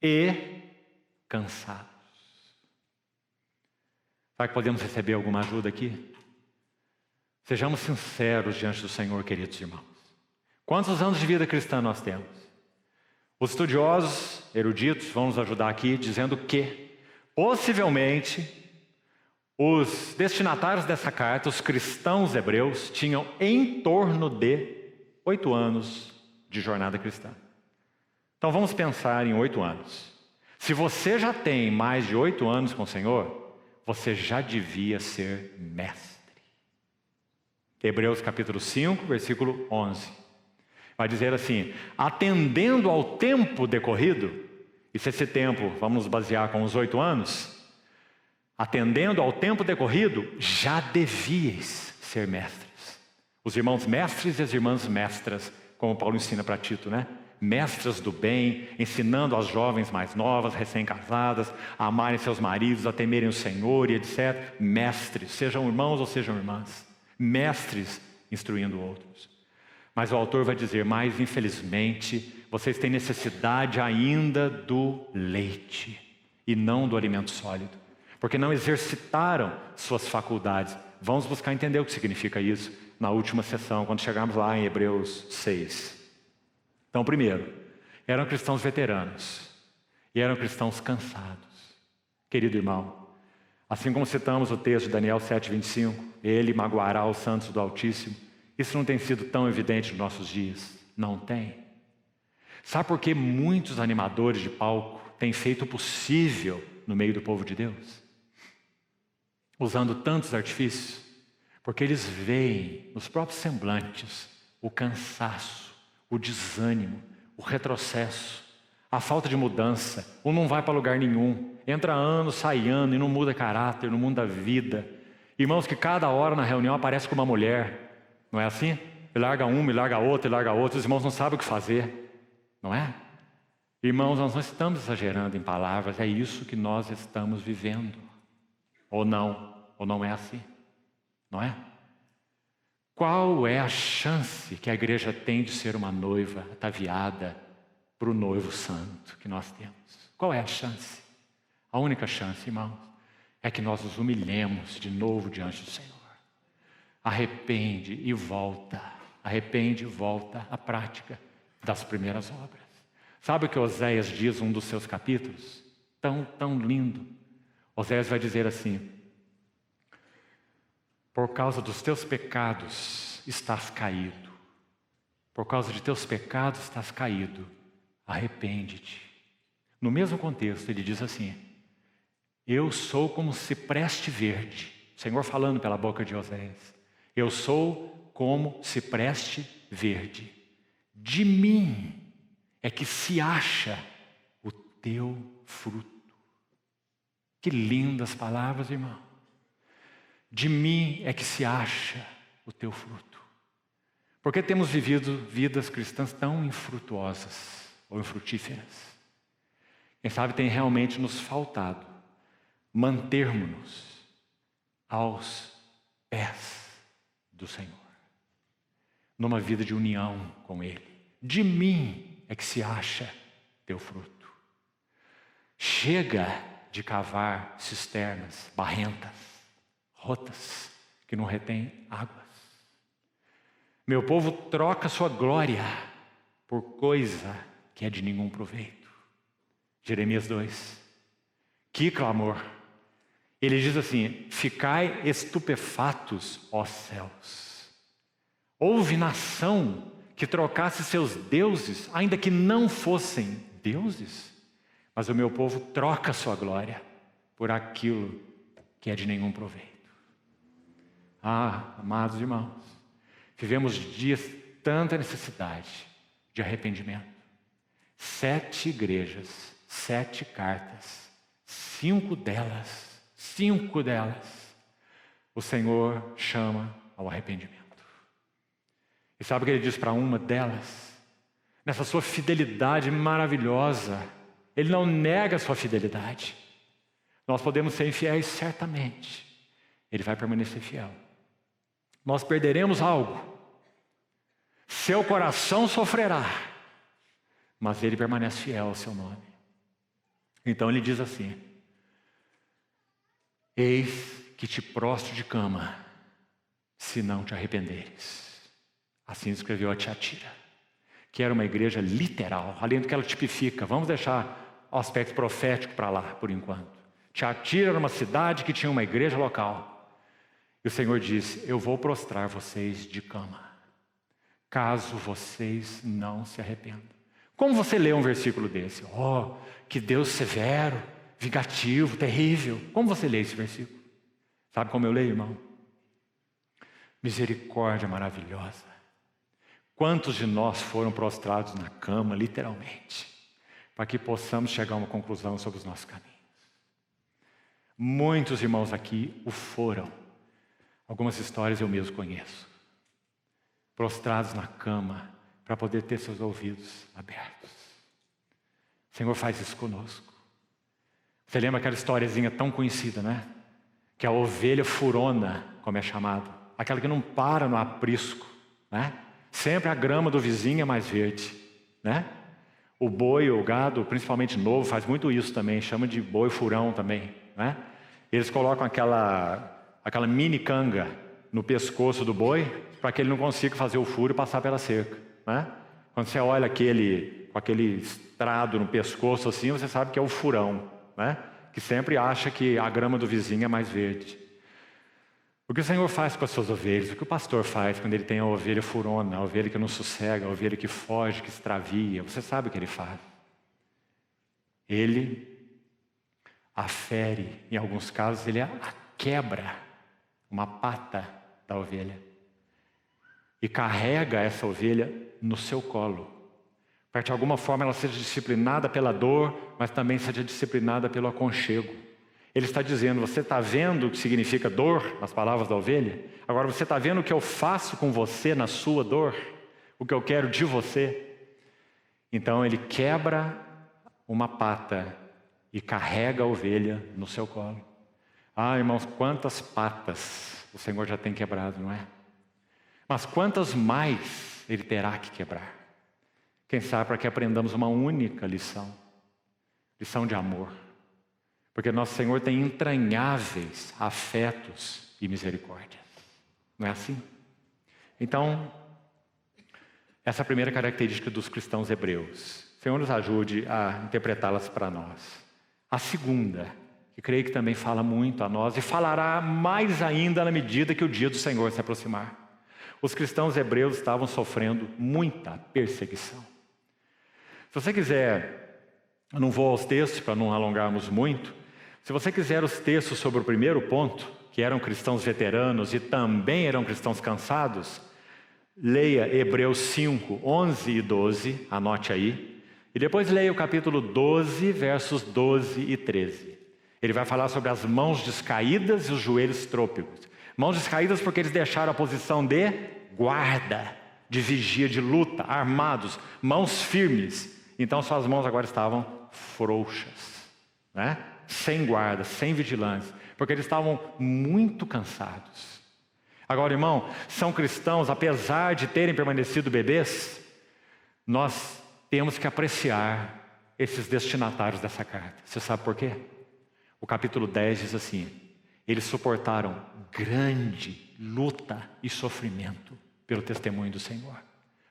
e cansados. Será que podemos receber alguma ajuda aqui? Sejamos sinceros diante do Senhor, queridos irmãos. Quantos anos de vida cristã nós temos? Os estudiosos, eruditos, vão nos ajudar aqui dizendo que, possivelmente, os destinatários dessa carta, os cristãos hebreus, tinham em torno de 8 anos de jornada cristã. Então vamos pensar em 8 anos. Se você já tem mais de 8 anos com o Senhor, você já devia ser mestre. Hebreus capítulo 5, versículo 11. Vai dizer assim: atendendo ao tempo decorrido, e se esse tempo, vamos nos basear com os 8 anos, atendendo ao tempo decorrido, já devíeis ser mestres. Os irmãos mestres e as irmãs mestras, como Paulo ensina para Tito, né? Mestras do bem, ensinando as jovens mais novas, recém-casadas, a amarem seus maridos, a temerem o Senhor e etc. Mestres, sejam irmãos ou sejam irmãs. Mestres instruindo outros. Mas o autor vai dizer, mas infelizmente, vocês têm necessidade ainda do leite e não do alimento sólido, porque não exercitaram suas faculdades. Vamos buscar entender o que significa isso na última sessão, quando chegarmos lá em Hebreus 6. Então, primeiro, eram cristãos veteranos e eram cristãos cansados. Querido irmão, assim como citamos o texto de Daniel 7:25, ele magoará os santos do Altíssimo. Isso não tem sido tão evidente nos nossos dias? Não tem. Sabe por que muitos animadores de palco têm feito o possível no meio do povo de Deus? Usando tantos artifícios? Porque eles veem nos próprios semblantes o cansaço, o desânimo, o retrocesso, a falta de mudança. Um não vai para lugar nenhum, entra ano, sai ano e não muda caráter, não muda vida. Irmãos que cada hora na reunião aparece com uma mulher, não é assim? E larga uma, e larga outra, e larga outra, os irmãos não sabem o que fazer, não é? Irmãos, nós não estamos exagerando em palavras, é isso que nós estamos vivendo. Ou não é assim, não é? Qual é a chance que a igreja tem de ser uma noiva ataviada para o noivo santo que nós temos? Qual é a chance? A única chance, irmãos, é que nós nos humilhemos de novo diante do Senhor. Arrepende e volta à prática das primeiras obras. Sabe o que Oséias diz em um dos seus capítulos? Tão lindo. Oséias vai dizer assim: por causa dos teus pecados estás caído. Por causa de teus pecados estás caído. Arrepende-te. No mesmo contexto, ele diz assim: eu sou como cipreste verde. O Senhor falando pela boca de Oséias. Eu sou como cipreste verde. De mim é que se acha o teu fruto. Que lindas palavras, irmão. De mim é que se acha o teu fruto. Porque temos vivido vidas cristãs tão infrutuosas ou infrutíferas. Quem sabe tem realmente nos faltado mantermos-nos aos pés do Senhor, numa vida de união com Ele. De mim é que se acha teu fruto. Chega de cavar cisternas barrentas, rotas, que não retêm águas. Meu povo troca sua glória por coisa que é de nenhum proveito. Jeremias 2. Que clamor! Ele diz assim: ficai estupefatos, ó céus. Houve nação que trocasse seus deuses, ainda que não fossem deuses, mas o meu povo troca sua glória por aquilo que é de nenhum proveito. Ah, amados irmãos, vivemos dias tanta necessidade de arrependimento. 7 igrejas, 7 cartas, 5 delas, o Senhor chama ao arrependimento. E sabe o que ele diz para uma delas? Nessa sua fidelidade maravilhosa, ele não nega a sua fidelidade. Nós podemos ser infiéis, certamente. Ele vai permanecer fiel. Nós perderemos algo. Seu coração sofrerá, mas ele permanece fiel ao seu nome. Então ele diz assim: eis que te prostro de cama, se não te arrependeres. Assim escreveu a Tiatira, que era uma igreja literal, além do que ela tipifica. Vamos deixar o aspecto profético para lá, por enquanto. Tiatira era uma cidade que tinha uma igreja local. E o Senhor disse: eu vou prostrar vocês de cama, caso vocês não se arrependam. Como você lê um versículo desse? Oh, que Deus severo, vingativo, terrível. Como você lê esse versículo? Sabe como eu leio, irmão? Misericórdia maravilhosa. Quantos de nós foram prostrados na cama, literalmente, para que possamos chegar a uma conclusão sobre os nossos caminhos? Muitos irmãos aqui o foram. Algumas histórias eu mesmo conheço. Prostrados na cama para poder ter seus ouvidos abertos. O Senhor faz isso conosco. Você lembra aquela historiazinha tão conhecida, né? Que a ovelha furona, como é chamado, aquela que não para no aprisco, né? Sempre a grama do vizinho é mais verde, né? O boi, o gado, principalmente novo, faz muito isso também, chama de boi furão também, né? Eles colocam aquela mini canga no pescoço do boi para que ele não consiga fazer o furo e passar pela cerca, né? Quando você olha com aquele estrado no pescoço assim, você sabe que é o furão, né? Que sempre acha que a grama do vizinho é mais verde. O que o Senhor faz com as suas ovelhas? O que o pastor faz quando ele tem a ovelha furona, a ovelha que não sossega, a ovelha que foge, que extravia? Você sabe o que ele faz? Ele a fere, em alguns casos ele a quebra uma pata da ovelha e carrega essa ovelha no seu colo, para que de alguma forma ela seja disciplinada pela dor, mas também seja disciplinada pelo aconchego. Ele está dizendo: você está vendo o que significa dor, nas palavras da ovelha? Agora você está vendo o que eu faço com você na sua dor? O que eu quero de você? Então ele quebra uma pata e carrega a ovelha no seu colo. Ah, irmãos, quantas patas o Senhor já tem quebrado, não é? Mas quantas mais Ele terá que quebrar? Quem sabe para que aprendamos uma única lição. Lição de amor. Porque nosso Senhor tem entranháveis afetos e misericórdia. Não é assim? Então, essa é a primeira característica dos cristãos hebreus. O Senhor nos ajude a interpretá-las para nós. A segunda, que creio que também fala muito a nós e falará mais ainda na medida que o dia do Senhor se aproximar. Os cristãos hebreus estavam sofrendo muita perseguição. Se você quiser, eu não vou aos textos para não alongarmos muito. Se você quiser os textos sobre o primeiro ponto, que eram cristãos veteranos e também eram cristãos cansados, leia Hebreus 5, 11 e 12, anote aí. E depois leia o capítulo 12, versos 12 e 13. Ele vai falar sobre as mãos descaídas e os joelhos trôpegos. Mãos descaídas porque eles deixaram a posição de guarda, de vigia, de luta, armados, mãos firmes. Então suas mãos agora estavam frouxas, né? Sem guarda, sem vigilância, porque eles estavam muito cansados. Agora, irmão, são cristãos, apesar de terem permanecido bebês, nós temos que apreciar esses destinatários dessa carta. Você sabe por quê? O capítulo 10 diz assim: eles suportaram grande luta e sofrimento pelo testemunho do Senhor.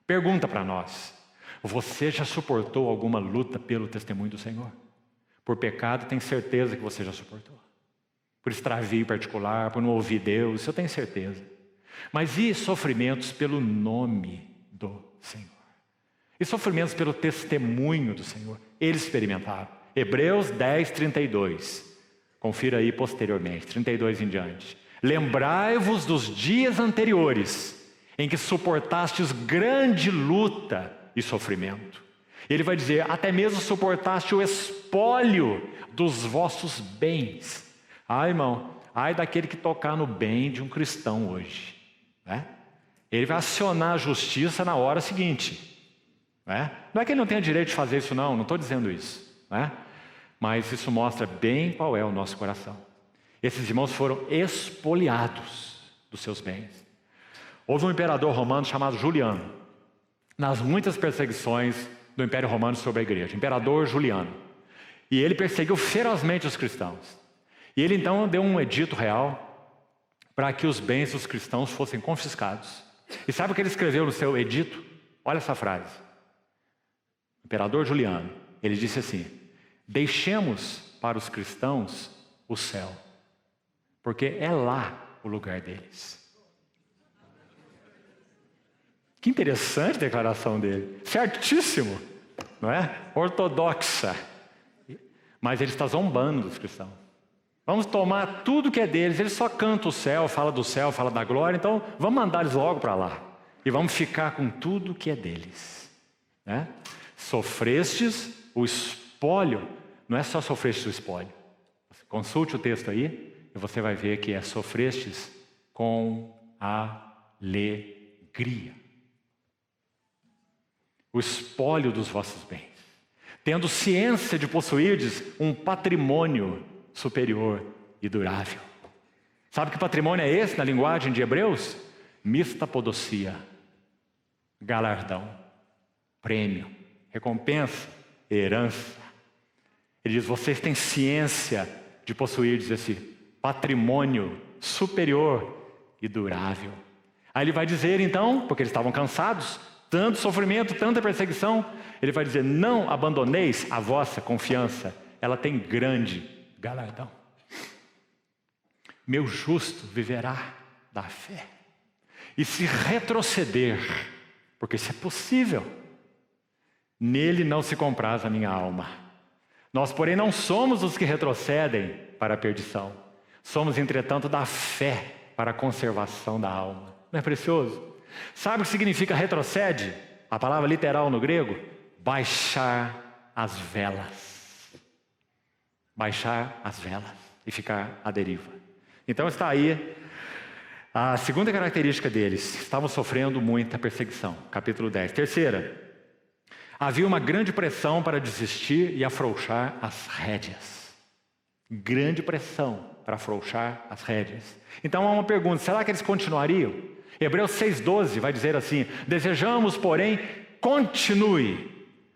Pergunta para nós: Você já suportou alguma luta pelo testemunho do Senhor? Por pecado, tenho certeza que você já suportou. Por extravio particular, por não ouvir Deus, eu tenho certeza. Mas e sofrimentos pelo nome do Senhor? E sofrimentos pelo testemunho do Senhor? Eles experimentaram. Hebreus 10, 32. Confira aí posteriormente, 32 em diante. Lembrai-vos dos dias anteriores, em que suportastes grande luta e sofrimento. Ele vai dizer, até mesmo suportaste o espólio dos vossos bens. Ai, irmão, ai daquele que tocar no bem de um cristão hoje. Né? Ele vai acionar a justiça na hora seguinte. Né? Não é que ele não tenha direito de fazer isso, não estou dizendo isso. Né? Mas isso mostra bem qual é o nosso coração. Esses irmãos foram espoliados dos seus bens. Houve um imperador romano chamado Juliano, nas muitas perseguições do Império Romano sobre a igreja, imperador Juliano. E ele perseguiu ferozmente os cristãos. E ele então deu um edito real para que os bens dos cristãos fossem confiscados. E sabe o que ele escreveu no seu edito? Olha essa frase. O imperador Juliano, ele disse assim: deixemos para os cristãos o céu, porque é lá o lugar deles. Que interessante a declaração dele. Certíssimo, não é? Ortodoxa. Mas ele está zombando dos cristãos. Vamos tomar tudo que é deles. Eles só cantam o céu, fala da glória. Então vamos mandar eles logo para lá. E vamos ficar com tudo que é deles. Né? Sofrestes o espólio. Não é só sofrestes o espólio. Consulte o texto aí e você vai ver que é sofrestes com alegria. O espólio dos vossos bens, tendo ciência de possuirdes um patrimônio superior e durável. Sabe que patrimônio é esse na linguagem de Hebreus? Mistapodosia, galardão, prêmio, recompensa, herança. Ele diz, vocês têm ciência de possuirdes esse patrimônio superior e durável. Aí ele vai dizer então, porque eles estavam cansados, tanto sofrimento, tanta perseguição, ele vai dizer, não abandoneis a vossa confiança, ela tem grande galardão. Meu justo viverá da fé. E se retroceder, porque isso é possível, nele não se compraz a minha alma. Nós, porém, não somos os que retrocedem para a perdição. Somos, entretanto, da fé para a conservação da alma. Não é precioso? Sabe o que significa retrocede? A palavra literal no grego? Baixar as velas. Baixar as velas e ficar à deriva. Então está aí a segunda característica deles. Estavam sofrendo muita perseguição. Capítulo 10. Terceira, havia uma grande pressão para desistir e afrouxar as rédeas. Grande pressão para afrouxar as rédeas. Então há uma pergunta, será que eles continuariam? Hebreus 6,12 vai dizer assim, desejamos, porém, continue.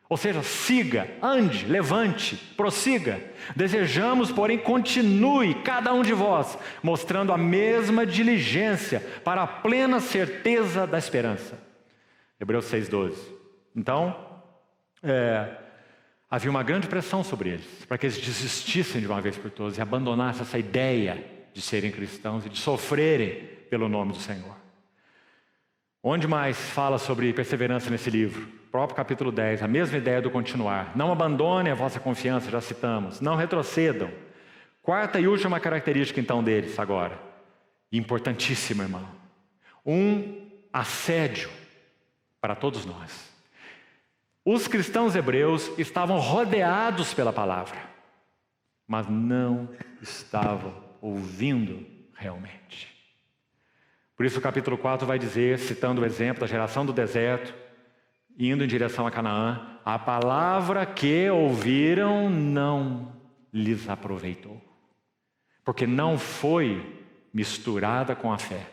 Ou seja, siga, ande, levante, prossiga. Desejamos, porém, continue cada um de vós, mostrando a mesma diligência para a plena certeza da esperança. Hebreus 6,12. Então, havia uma grande pressão sobre eles, para que eles desistissem de uma vez por todas e abandonassem essa ideia de serem cristãos e de sofrerem pelo nome do Senhor. Onde mais fala sobre perseverança nesse livro? Próprio capítulo 10, a mesma ideia do continuar. Não abandonem a vossa confiança, já citamos. Não retrocedam. Quarta e última característica então deles agora. Importantíssima, irmão. Um assédio para todos nós. Os cristãos hebreus estavam rodeados pela palavra, mas não estavam ouvindo realmente. Por isso o capítulo 4 vai dizer, citando o exemplo da geração do deserto, indo em direção a Canaã, a palavra que ouviram não lhes aproveitou, porque não foi misturada com a fé.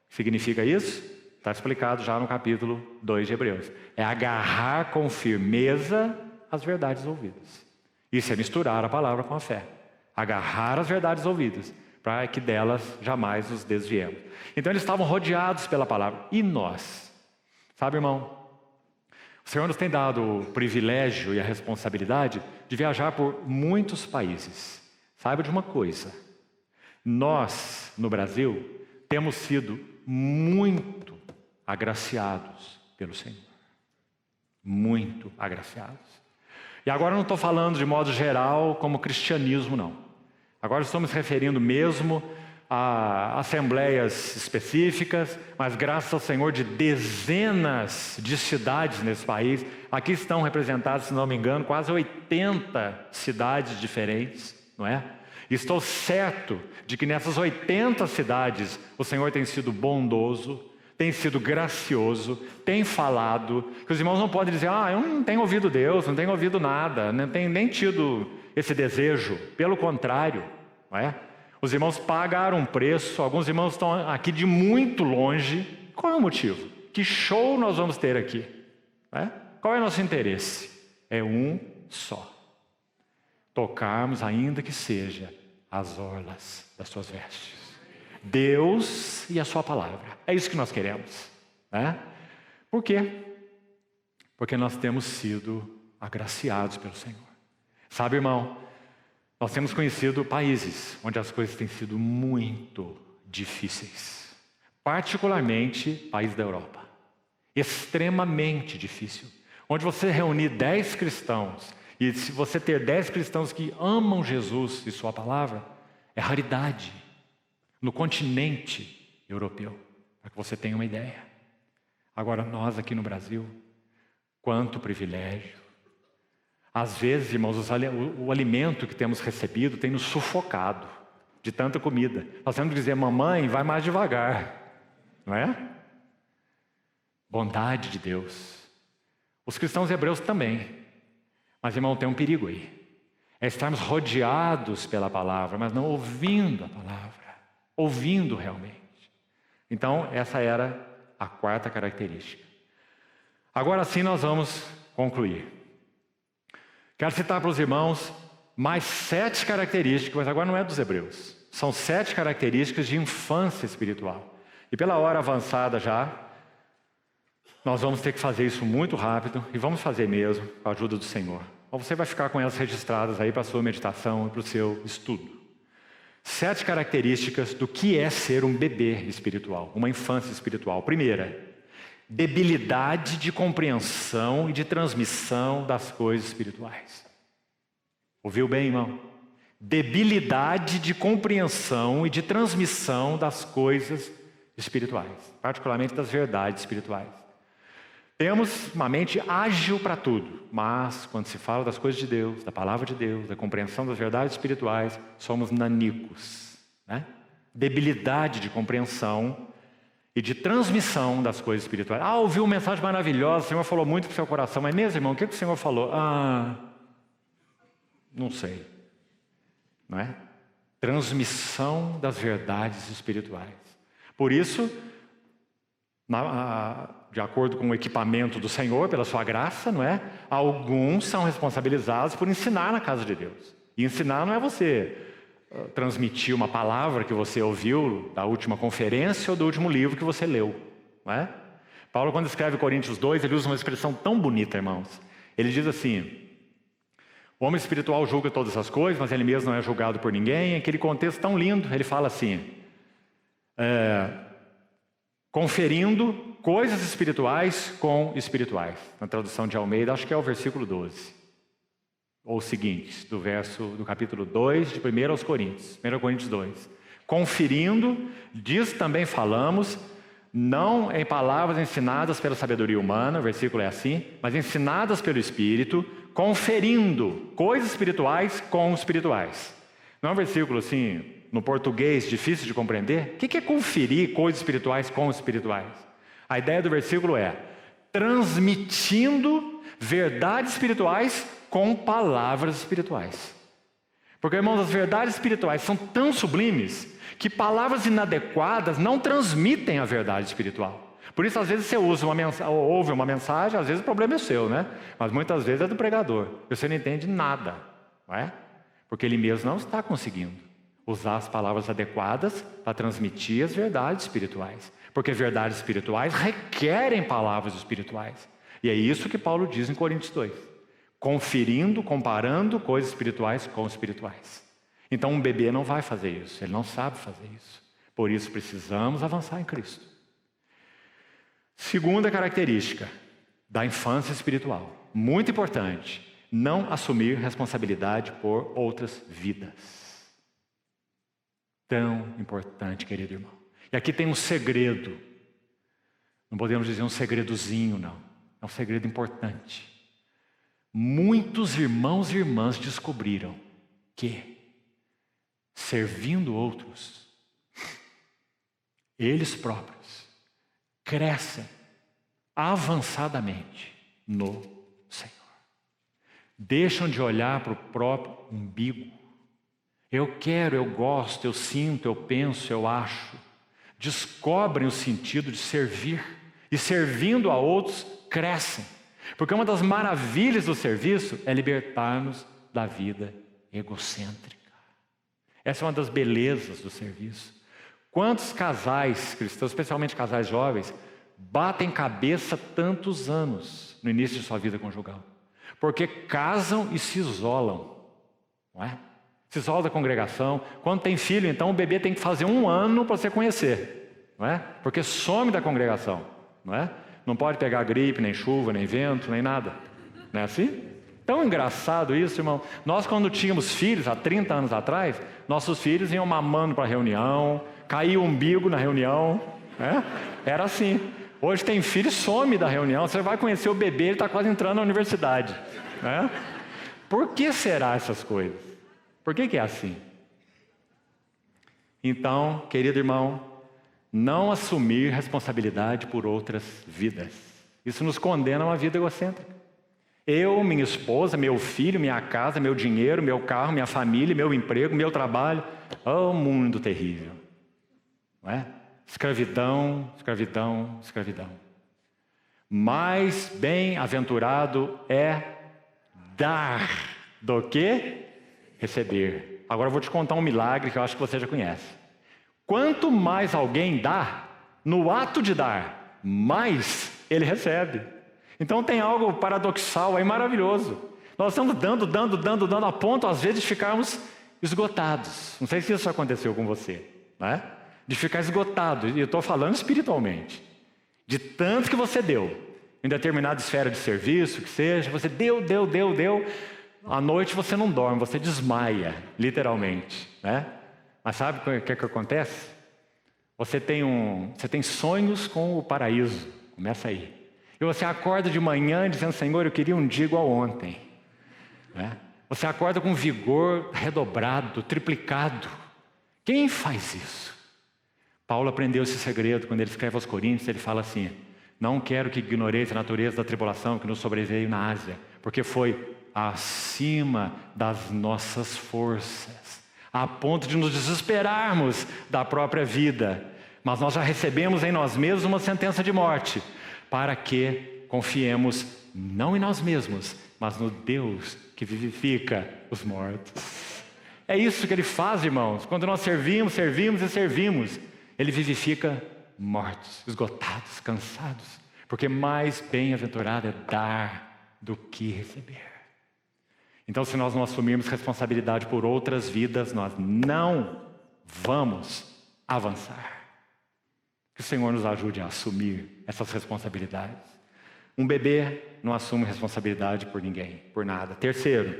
Significa isso? Está explicado já no capítulo 2 de Hebreus. É agarrar com firmeza as verdades ouvidas. Isso é misturar a palavra com a fé. Agarrar as verdades ouvidas, para que delas jamais nos desviemos. Então eles estavam rodeados pela palavra. E nós? Sabe, irmão? O Senhor nos tem dado o privilégio e a responsabilidade de viajar por muitos países. Saiba de uma coisa: nós, no Brasil, temos sido muito agraciados pelo Senhor. Muito agraciados. E agora eu não estou falando de modo geral como cristianismo, não. Agora estamos referindo mesmo a assembleias específicas, mas graças ao Senhor de dezenas de cidades nesse país. Aqui estão representadas, se não me engano, quase 80 cidades diferentes, não é? E estou certo de que nessas 80 cidades o Senhor tem sido bondoso, tem sido gracioso, tem falado, que os irmãos não podem dizer: eu não tenho ouvido Deus, não tenho ouvido nada, não tenho nem tido esse desejo. Pelo contrário, não é? Os irmãos pagaram um preço, alguns irmãos estão aqui de muito longe. Qual é o motivo? Que show nós vamos ter aqui? Não é? Qual é o nosso interesse? É um só: tocarmos, ainda que seja, as orlas das suas vestes. Deus e a sua palavra. É isso que nós queremos, né? Por quê? Porque nós temos sido agraciados pelo Senhor. Sabe, irmão, nós temos conhecido países onde as coisas têm sido muito difíceis. Particularmente países da Europa. Extremamente difícil. Onde você reunir 10 cristãos, e se você ter 10 cristãos que amam Jesus e sua palavra, é raridade no continente europeu, para que você tenha uma ideia. Agora, nós aqui no Brasil, quanto privilégio. Às vezes, irmãos, o alimento que temos recebido tem nos sufocado de tanta comida. Nós temos que dizer: mamãe, vai mais devagar, não é? Bondade de Deus. Os cristãos hebreus também. Mas, irmão, tem um perigo aí. É estarmos rodeados pela palavra, mas não ouvindo a palavra. Ouvindo realmente. Então, essa era a quarta característica. Agora sim nós vamos concluir. Quero citar para os irmãos mais 7 características, mas agora não é dos hebreus. São 7 características de infância espiritual. E pela hora avançada já, nós vamos ter que fazer isso muito rápido, e vamos fazer mesmo, com a ajuda do Senhor. Ou você vai ficar com elas registradas aí para a sua meditação e para o seu estudo. 7 características do que é ser um bebê espiritual, uma infância espiritual. Primeira, debilidade de compreensão e de transmissão das coisas espirituais. Ouviu bem, irmão? Debilidade de compreensão e de transmissão das coisas espirituais, particularmente das verdades espirituais. Temos uma mente ágil para tudo, mas quando se fala das coisas de Deus, da palavra de Deus, da compreensão das verdades espirituais, somos nanicos, né? Debilidade de compreensão e de transmissão das coisas espirituais. Ouvi uma mensagem maravilhosa, o Senhor falou muito para o seu coração, mas mesmo, irmão, o que o Senhor falou? Não sei, não é? Transmissão das verdades espirituais. Por isso, de acordo com o equipamento do Senhor, pela sua graça, não é? Alguns são responsabilizados por ensinar na casa de Deus. E ensinar não é você transmitir uma palavra que você ouviu da última conferência ou do último livro que você leu, não é? Paulo, quando escreve Coríntios 2, ele usa uma expressão tão bonita, irmãos. Ele diz assim: o homem espiritual julga todas as coisas, mas ele mesmo não é julgado por ninguém. Em aquele contexto tão lindo, ele fala assim: conferindo coisas espirituais com espirituais. Na tradução de Almeida, acho que é o versículo 12. Ou seguinte, do capítulo 2 de 1 aos Coríntios. 1 Coríntios 2. Conferindo, disso também falamos, não em palavras ensinadas pela sabedoria humana, o versículo é assim, mas ensinadas pelo Espírito, conferindo coisas espirituais com espirituais. Não é um versículo assim, no português, difícil de compreender? O que é conferir coisas espirituais com espirituais? A ideia do versículo é transmitindo verdades espirituais com palavras espirituais. Porque, irmãos, as verdades espirituais são tão sublimes que palavras inadequadas não transmitem a verdade espiritual. Por isso, às vezes, você ouve uma mensagem, às vezes o problema é seu, né? Mas muitas vezes é do pregador. Você não entende nada, não é? Porque ele mesmo não está conseguindo usar as palavras adequadas para transmitir as verdades espirituais. Porque verdades espirituais requerem palavras espirituais. E é isso que Paulo diz em Coríntios 2. Conferindo, comparando coisas espirituais com espirituais. Então um bebê não vai fazer isso, ele não sabe fazer isso. Por isso precisamos avançar em Cristo. Segunda característica da infância espiritual, muito importante, não assumir responsabilidade por outras vidas. Tão importante, querido irmão. E aqui tem um segredo, não podemos dizer um segredozinho, não, é um segredo importante. Muitos irmãos e irmãs descobriram que, servindo outros, eles próprios crescem avançadamente no Senhor. Deixam de olhar para o próprio umbigo. Eu quero, eu gosto, eu sinto, eu penso, eu acho. Descobrem o sentido de servir. E servindo a outros, crescem. Porque uma das maravilhas do serviço é libertar-nos da vida egocêntrica. Essa é uma das belezas do serviço. Quantos casais cristãos, especialmente casais jovens, batem cabeça tantos anos no início de sua vida conjugal? Porque casam e se isolam, não é? Se isola da congregação. Quando tem filho, então o bebê tem que fazer 1 ano para você conhecer, não é? Porque some da congregação, não é? Não pode pegar gripe, nem chuva, nem vento, nem nada. Não é assim? Tão engraçado isso, irmão. Nós, quando tínhamos filhos, há 30 anos atrás, nossos filhos iam mamando para a reunião, caía o umbigo na reunião, né? Era assim. Hoje tem filho e some da reunião. Você vai conhecer o bebê, ele está quase entrando na universidade, né? Por que será essas coisas? Por que é assim? Então, querido irmão, não assumir responsabilidade por outras vidas. Isso nos condena a uma vida egocêntrica. Eu, minha esposa, meu filho, minha casa, meu dinheiro, meu carro, minha família, meu emprego, meu trabalho. Oh, mundo terrível. Não é? Escravidão, escravidão, escravidão. Mais bem-aventurado é dar do que receber. Agora eu vou te contar um milagre que eu acho que você já conhece. Quanto mais alguém dá, no ato de dar, mais ele recebe. Então tem algo paradoxal aí, maravilhoso. Nós estamos dando, a ponto às vezes de ficarmos esgotados. Não sei se isso aconteceu com você, né? De ficar esgotado, e eu estou falando espiritualmente. De tanto que você deu, em determinada esfera de serviço, que seja, você deu. À noite você não dorme, você desmaia, literalmente, né? Mas sabe o que acontece? Você tem sonhos com o paraíso. Começa aí. E você acorda de manhã dizendo, Senhor, eu queria um dia igual ontem. Né? Você acorda com vigor redobrado, triplicado. Quem faz isso? Paulo aprendeu esse segredo quando ele escreve aos Coríntios. Ele fala assim, não quero que ignoreis a natureza da tribulação que nos sobreveio na Ásia, porque foi acima das nossas forças, a ponto de nos desesperarmos da própria vida. Mas nós já recebemos em nós mesmos uma sentença de morte, para que confiemos não em nós mesmos, mas no Deus que vivifica os mortos. É isso que ele faz, irmãos. Quando nós servimos, ele vivifica mortos, esgotados, cansados. Porque mais bem-aventurado é dar do que receber. Então, se nós não assumirmos responsabilidade por outras vidas, nós não vamos avançar. Que o Senhor nos ajude a assumir essas responsabilidades. Um bebê não assume responsabilidade por ninguém, por nada. Terceira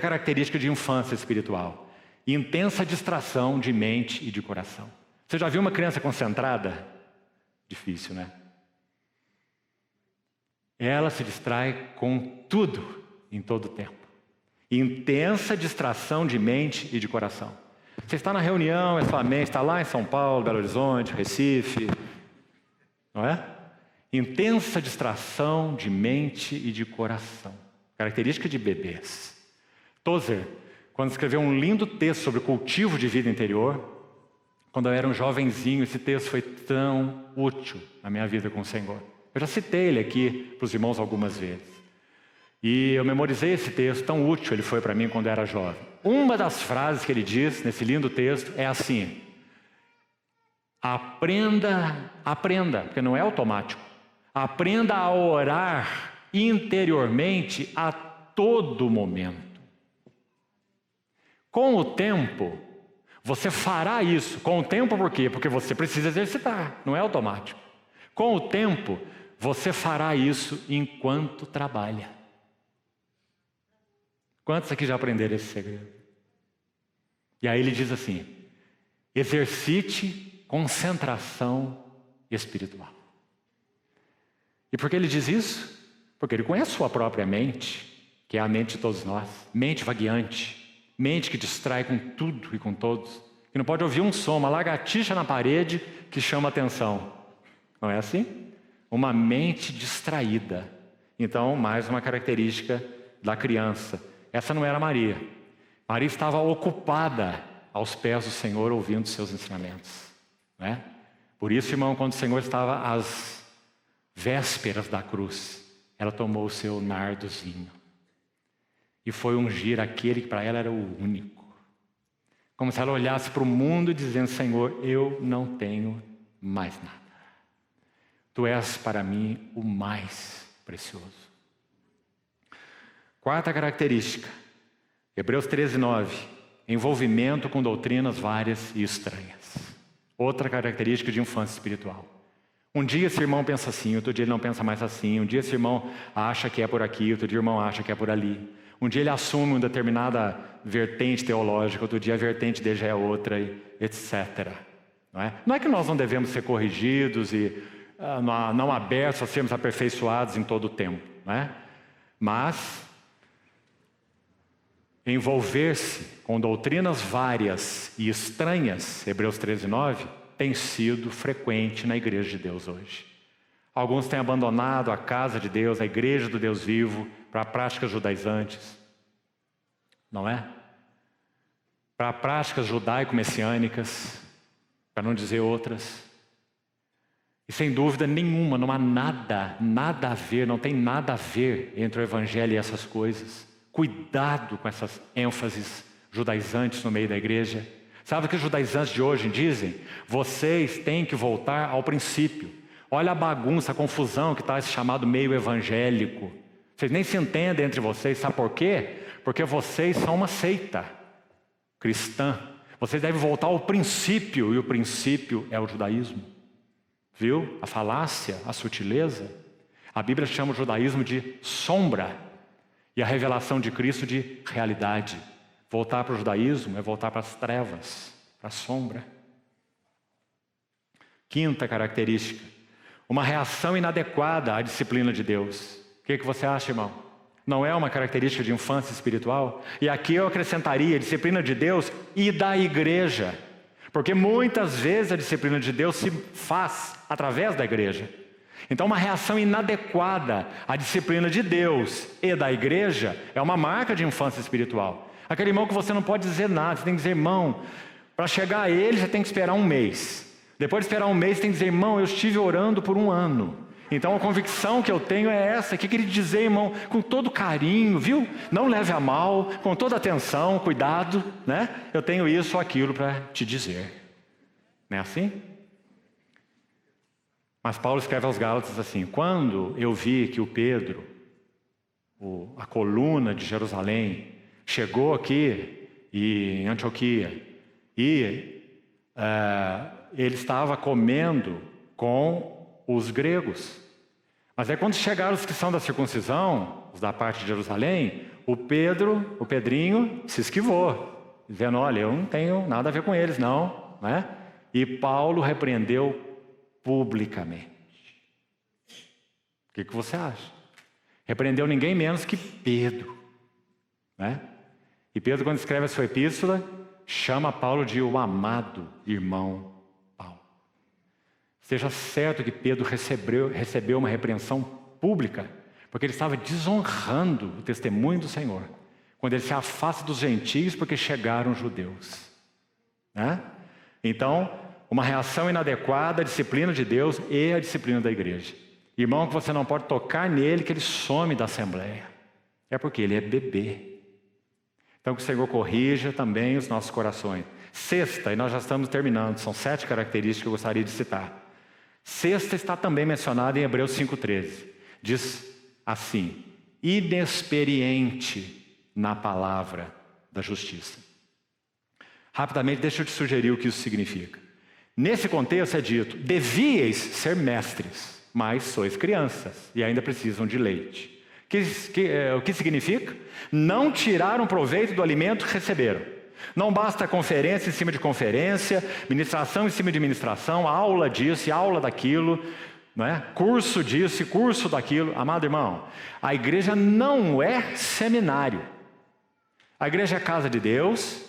característica de infância espiritual: intensa distração de mente e de coração. Você já viu uma criança concentrada? Difícil, né? Ela se distrai com tudo, em todo o tempo. Intensa distração de mente e de coração. Você está na reunião, é sua mente, está lá em São Paulo, Belo Horizonte, Recife, não é? Intensa distração de mente e de coração. Característica de bebês. Tozer, quando escreveu um lindo texto sobre o cultivo de vida interior, quando eu era um jovenzinho, esse texto foi tão útil na minha vida com o Senhor. Eu já citei ele aqui para os irmãos algumas vezes. E eu memorizei esse texto, tão útil ele foi para mim quando eu era jovem. Uma das frases que ele diz nesse lindo texto é assim: aprenda, porque não é automático. Aprenda a orar interiormente a todo momento. Com o tempo, você fará isso. Com o tempo, por quê? Porque você precisa exercitar, não é automático. Com o tempo, você fará isso enquanto trabalha. Quantos aqui já aprenderam esse segredo? E aí ele diz assim: exercite concentração espiritual. E por que ele diz isso? Porque ele conhece sua própria mente, que é a mente de todos nós, mente vagueante, mente que distrai com tudo e com todos, que não pode ouvir um som, uma lagartixa na parede que chama atenção. Não é assim? Uma mente distraída. Então, mais uma característica da criança. Essa não era Maria. Maria estava ocupada aos pés do Senhor, ouvindo seus ensinamentos. Né? Por isso, irmão, quando o Senhor estava às vésperas da cruz, ela tomou o seu nardozinho e foi ungir aquele que para ela era o único. Como se ela olhasse para o mundo dizendo: Senhor, eu não tenho mais nada. Tu és para mim o mais precioso. Quarta característica, Hebreus 13:9, envolvimento com doutrinas várias e estranhas. Outra característica de infância espiritual. Um dia esse irmão pensa assim, outro dia ele não pensa mais assim. Um dia esse irmão acha que é por aqui, outro dia o irmão acha que é por ali. Um dia ele assume uma determinada vertente teológica, outro dia a vertente dele já é outra, etc. Não é que nós não devemos ser corrigidos e não abertos a sermos aperfeiçoados em todo o tempo. Mas envolver-se com doutrinas várias e estranhas, Hebreus 13:9, tem sido frequente na igreja de Deus hoje. Alguns têm abandonado a casa de Deus, a igreja do Deus vivo, para práticas judaizantes, não é? Para práticas judaico-messiânicas, para não dizer outras. E sem dúvida nenhuma, não há nada a ver, não tem nada a ver entre o evangelho e essas coisas. Cuidado com essas ênfases judaizantes no meio da igreja. Sabe o que os judaizantes de hoje dizem? Vocês têm que voltar ao princípio. Olha a bagunça, a confusão que está esse chamado meio evangélico. Vocês nem se entendem entre vocês, sabe por quê? Porque vocês são uma seita cristã. Vocês devem voltar ao princípio, e o princípio é o judaísmo. Viu? A falácia, a sutileza. A Bíblia chama o judaísmo de sombra e a revelação de Cristo de realidade. Voltar para o judaísmo é voltar para as trevas, para a sombra. Quinta característica, uma reação inadequada à disciplina de Deus. O que você acha, irmão? Não é uma característica de infância espiritual? E aqui eu acrescentaria a disciplina de Deus e da igreja. Porque muitas vezes a disciplina de Deus se faz através da igreja. Então uma reação inadequada à disciplina de Deus e da igreja é uma marca de infância espiritual. Aquele irmão que você não pode dizer nada, você tem que dizer: irmão, para chegar a ele você tem que esperar um mês. Depois de esperar um mês, você tem que dizer: irmão, eu estive orando por 1 ano. Então a convicção que eu tenho é essa. O que ele dizer, irmão? Com todo carinho, viu? Não leve a mal, com toda atenção, cuidado, né? Eu tenho isso ou aquilo para te dizer. Não é assim? Mas Paulo escreve aos Gálatas assim: quando eu vi que o Pedro, a coluna de Jerusalém, chegou aqui em Antioquia e ele estava comendo com os gregos. Mas aí quando chegaram os que são da circuncisão, os da parte de Jerusalém, o Pedrinho se esquivou, dizendo: olha, eu não tenho nada a ver com eles não, né? E Paulo repreendeu publicamente. O que você acha? Repreendeu ninguém menos que Pedro, né? E Pedro, quando escreve a sua epístola, chama Paulo de o amado irmão Paulo. Seja certo que Pedro recebeu uma repreensão pública, porque ele estava desonrando o testemunho do Senhor, quando ele se afasta dos gentios porque chegaram os judeus, né? Então, uma reação inadequada à disciplina de Deus e à disciplina da igreja. Irmão, que você não pode tocar nele, que ele some da assembleia. É porque ele é bebê. Então que o Senhor corrija também os nossos corações. Sexta, e nós já estamos terminando, são 7 características que eu gostaria de citar. Sexta está também mencionada em Hebreus 5,13. Diz assim: inexperiente na palavra da justiça. Rapidamente, deixa eu te sugerir o que isso significa. Nesse contexto é dito: devíeis ser mestres, mas sois crianças e ainda precisam de leite. O que significa? Não tiraram proveito do alimento que receberam. Não basta conferência em cima de conferência, ministração em cima de ministração, aula disso e aula daquilo, não é? Curso disso e curso daquilo. Amado irmão, a igreja não é seminário. A igreja é a casa de Deus,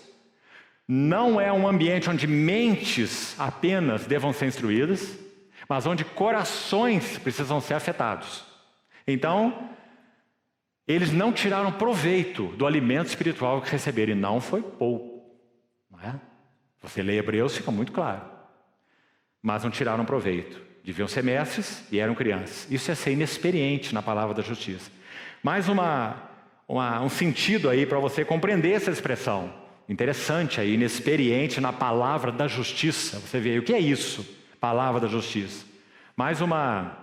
não é um ambiente onde mentes apenas devam ser instruídas, mas onde corações precisam ser afetados. Então, eles não tiraram proveito do alimento espiritual que receberam, e não foi pouco, não é? Você lê Hebreus, fica muito claro. Mas não tiraram proveito. Deviam ser mestres e eram crianças. Isso é ser inexperiente na palavra da justiça. Mais um sentido aí para você compreender essa expressão. Interessante aí, inexperiente na palavra da justiça. Você vê aí, o que é isso? Palavra da justiça. Mais uma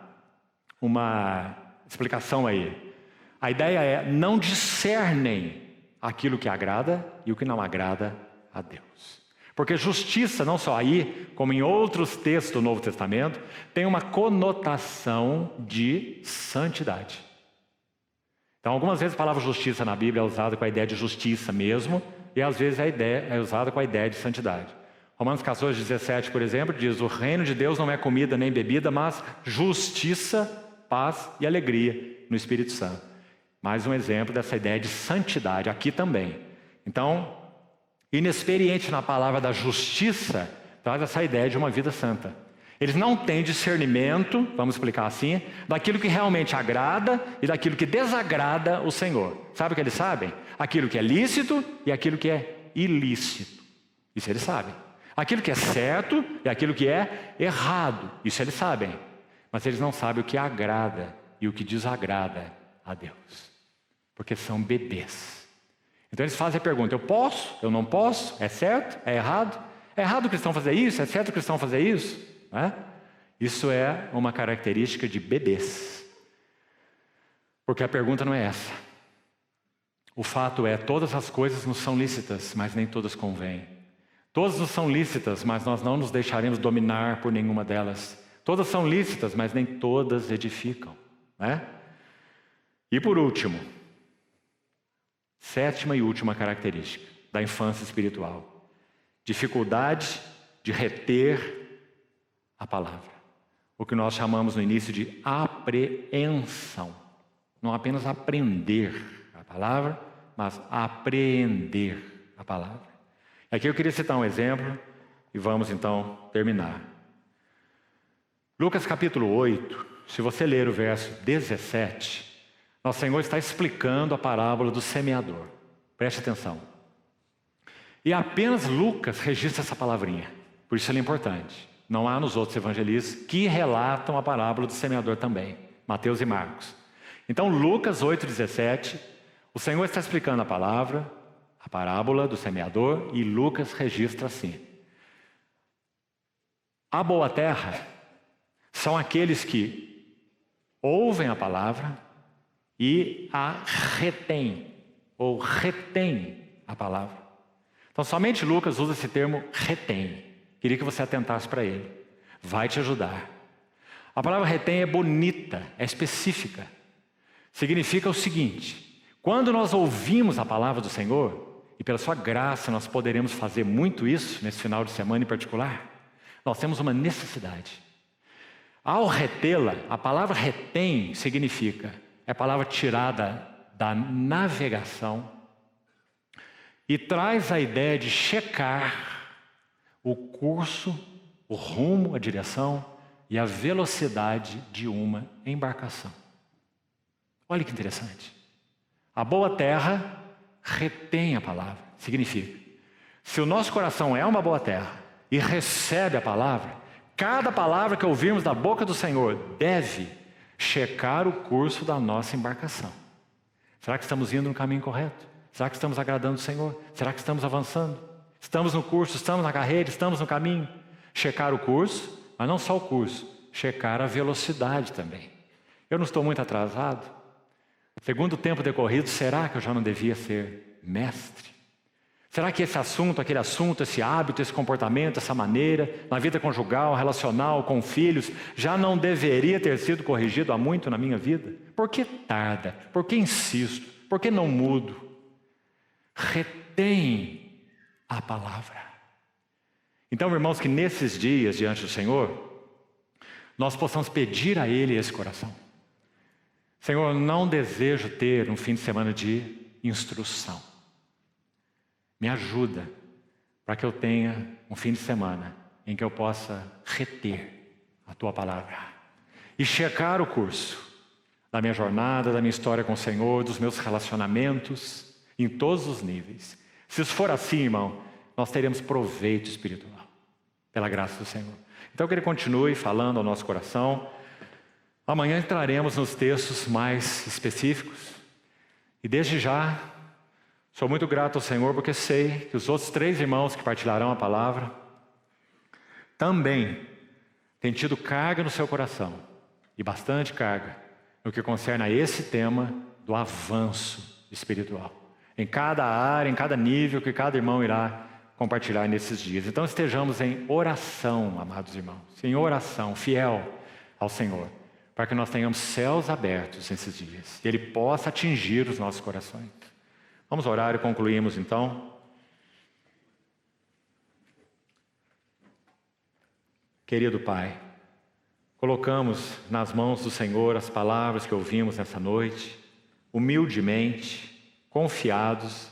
explicação aí. A ideia é: não discernem aquilo que agrada e o que não agrada a Deus. Porque justiça, não só aí, como em outros textos do Novo Testamento, tem uma conotação de santidade. Então, algumas vezes a palavra justiça na Bíblia é usada com a ideia de justiça mesmo, e às vezes a ideia é usada com a ideia de santidade. Romanos 14:17, por exemplo, diz: o reino de Deus não é comida nem bebida, mas justiça, paz e alegria no Espírito Santo. Mais um exemplo dessa ideia de santidade aqui também. Então, inexperiente na palavra da justiça traz essa ideia de uma vida santa. Eles não têm discernimento, vamos explicar assim, daquilo que realmente agrada e daquilo que desagrada o Senhor. Sabe o que eles sabem? Aquilo que é lícito e aquilo que é ilícito. Isso eles sabem. Aquilo que é certo e aquilo que é errado. Isso eles sabem. Mas eles não sabem o que agrada e o que desagrada a Deus. Porque são bebês. Então eles fazem a pergunta: eu posso? Eu não posso? É certo? É errado? É errado o cristão fazer isso? É certo o cristão fazer isso? Não é? Isso é uma característica de bebês. Porque a pergunta não é essa. O fato é: todas as coisas nos são lícitas, mas nem todas convêm. Todas nos são lícitas, mas nós não nos deixaremos dominar por nenhuma delas. Todas são lícitas, mas nem todas edificam. Não é? E por último, sétima e última característica da infância espiritual: dificuldade de reter a palavra. O que nós chamamos no início de apreensão. Não apenas aprender a palavra, mas apreender a palavra. Aqui eu queria citar um exemplo e vamos então terminar. Lucas capítulo 8, se você ler o verso 17... nosso Senhor está explicando a parábola do semeador. Preste atenção. E apenas Lucas registra essa palavrinha. Por isso ela é importante. Não há nos outros evangelistas que relatam a parábola do semeador também. Mateus e Marcos. Então, Lucas 8,17, o Senhor está explicando a parábola do semeador, e Lucas registra assim: a boa terra são aqueles que ouvem a palavra e a retém, ou retém a palavra. Então, somente Lucas usa esse termo retém. Queria que você atentasse para ele. Vai te ajudar. A palavra retém é bonita, é específica. Significa o seguinte: quando nós ouvimos a palavra do Senhor, e pela sua graça nós poderemos fazer muito isso nesse final de semana em particular, nós temos uma necessidade. Ao retê-la, a palavra retém significa, é a palavra tirada da navegação e traz a ideia de checar o curso, o rumo, a direção e a velocidade de uma embarcação. Olha que interessante. A boa terra retém a palavra. Significa, se o nosso coração é uma boa terra e recebe a palavra, cada palavra que ouvimos da boca do Senhor deve checar o curso da nossa embarcação. Será que estamos indo no caminho correto? Será que estamos agradando o Senhor? Será que estamos avançando? Estamos no curso, estamos na carreira, estamos no caminho? Checar o curso, mas não só o curso, checar a velocidade também. Eu não estou muito atrasado? Segundo o tempo decorrido, será que eu já não devia ser mestre? Será que esse assunto, aquele assunto, esse hábito, esse comportamento, essa maneira, na vida conjugal, relacional, com filhos, já não deveria ter sido corrigido há muito na minha vida? Por que tarda? Por que insisto? Por que não mudo? Retém a palavra. Então, irmãos, que nesses dias diante do Senhor, nós possamos pedir a Ele esse coração. Senhor, eu não desejo ter um fim de semana de instrução. Me ajuda para que eu tenha um fim de semana em que eu possa reter a Tua palavra e checar o curso da minha jornada, da minha história com o Senhor, dos meus relacionamentos em todos os níveis. Se isso for assim, irmão, nós teremos proveito espiritual, pela graça do Senhor. Então, que Ele continue falando ao nosso coração. Amanhã entraremos nos textos mais específicos. E desde já, sou muito grato ao Senhor, porque sei que os outros 3 irmãos que partilharão a palavra também têm tido carga no seu coração, e bastante carga, no que concerne a esse tema do avanço espiritual. Em cada área, em cada nível que cada irmão irá compartilhar nesses dias. Então estejamos em oração, amados irmãos, em oração, fiel ao Senhor, para que nós tenhamos céus abertos nesses dias, e Ele possa atingir os nossos corações. Vamos orar e concluímos então. Querido Pai, colocamos nas mãos do Senhor as palavras que ouvimos nessa noite, humildemente, confiados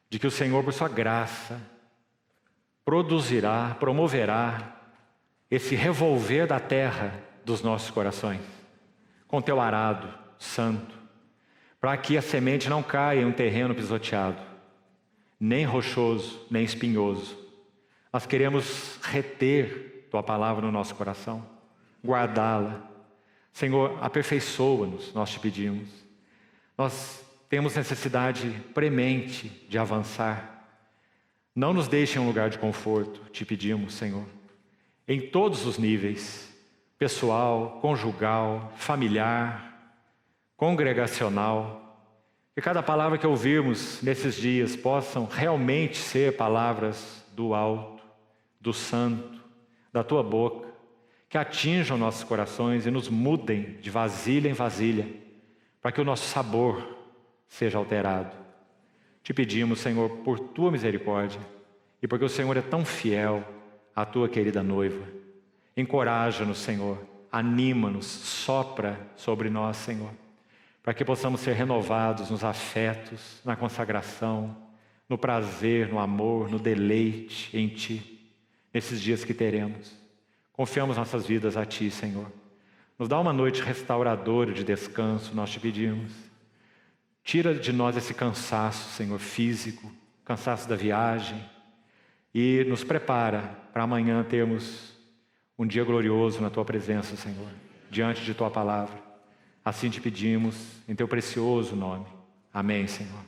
de que o Senhor, por Sua graça, produzirá, promoverá esse revolver da terra dos nossos corações, com Teu arado santo, para que a semente não caia em um terreno pisoteado, nem rochoso, nem espinhoso. Nós queremos reter Tua palavra no nosso coração, guardá-la. Senhor, aperfeiçoa-nos, nós Te pedimos. Nós temos necessidade premente de avançar. Não nos deixe em um lugar de conforto, Te pedimos, Senhor, em todos os níveis, pessoal, conjugal, familiar, congregacional, que cada palavra que ouvirmos nesses dias possam realmente ser palavras do alto, do santo, da Tua boca, que atinjam nossos corações e nos mudem de vasilha em vasilha, para que o nosso sabor seja alterado. Te pedimos, Senhor, por Tua misericórdia e porque o Senhor é tão fiel à Tua querida noiva. Encoraja-nos, Senhor, anima-nos, sopra sobre nós, Senhor, para que possamos ser renovados nos afetos, na consagração, no prazer, no amor, no deleite em Ti, nesses dias que teremos. Confiamos nossas vidas a Ti, Senhor. Nos dá uma noite restauradora de descanso, nós Te pedimos. Tira de nós esse cansaço, Senhor, físico, cansaço da viagem, e nos prepara para amanhã termos um dia glorioso na Tua presença, Senhor, diante de Tua palavra. Assim Te pedimos, em Teu precioso nome. Amém, Senhor.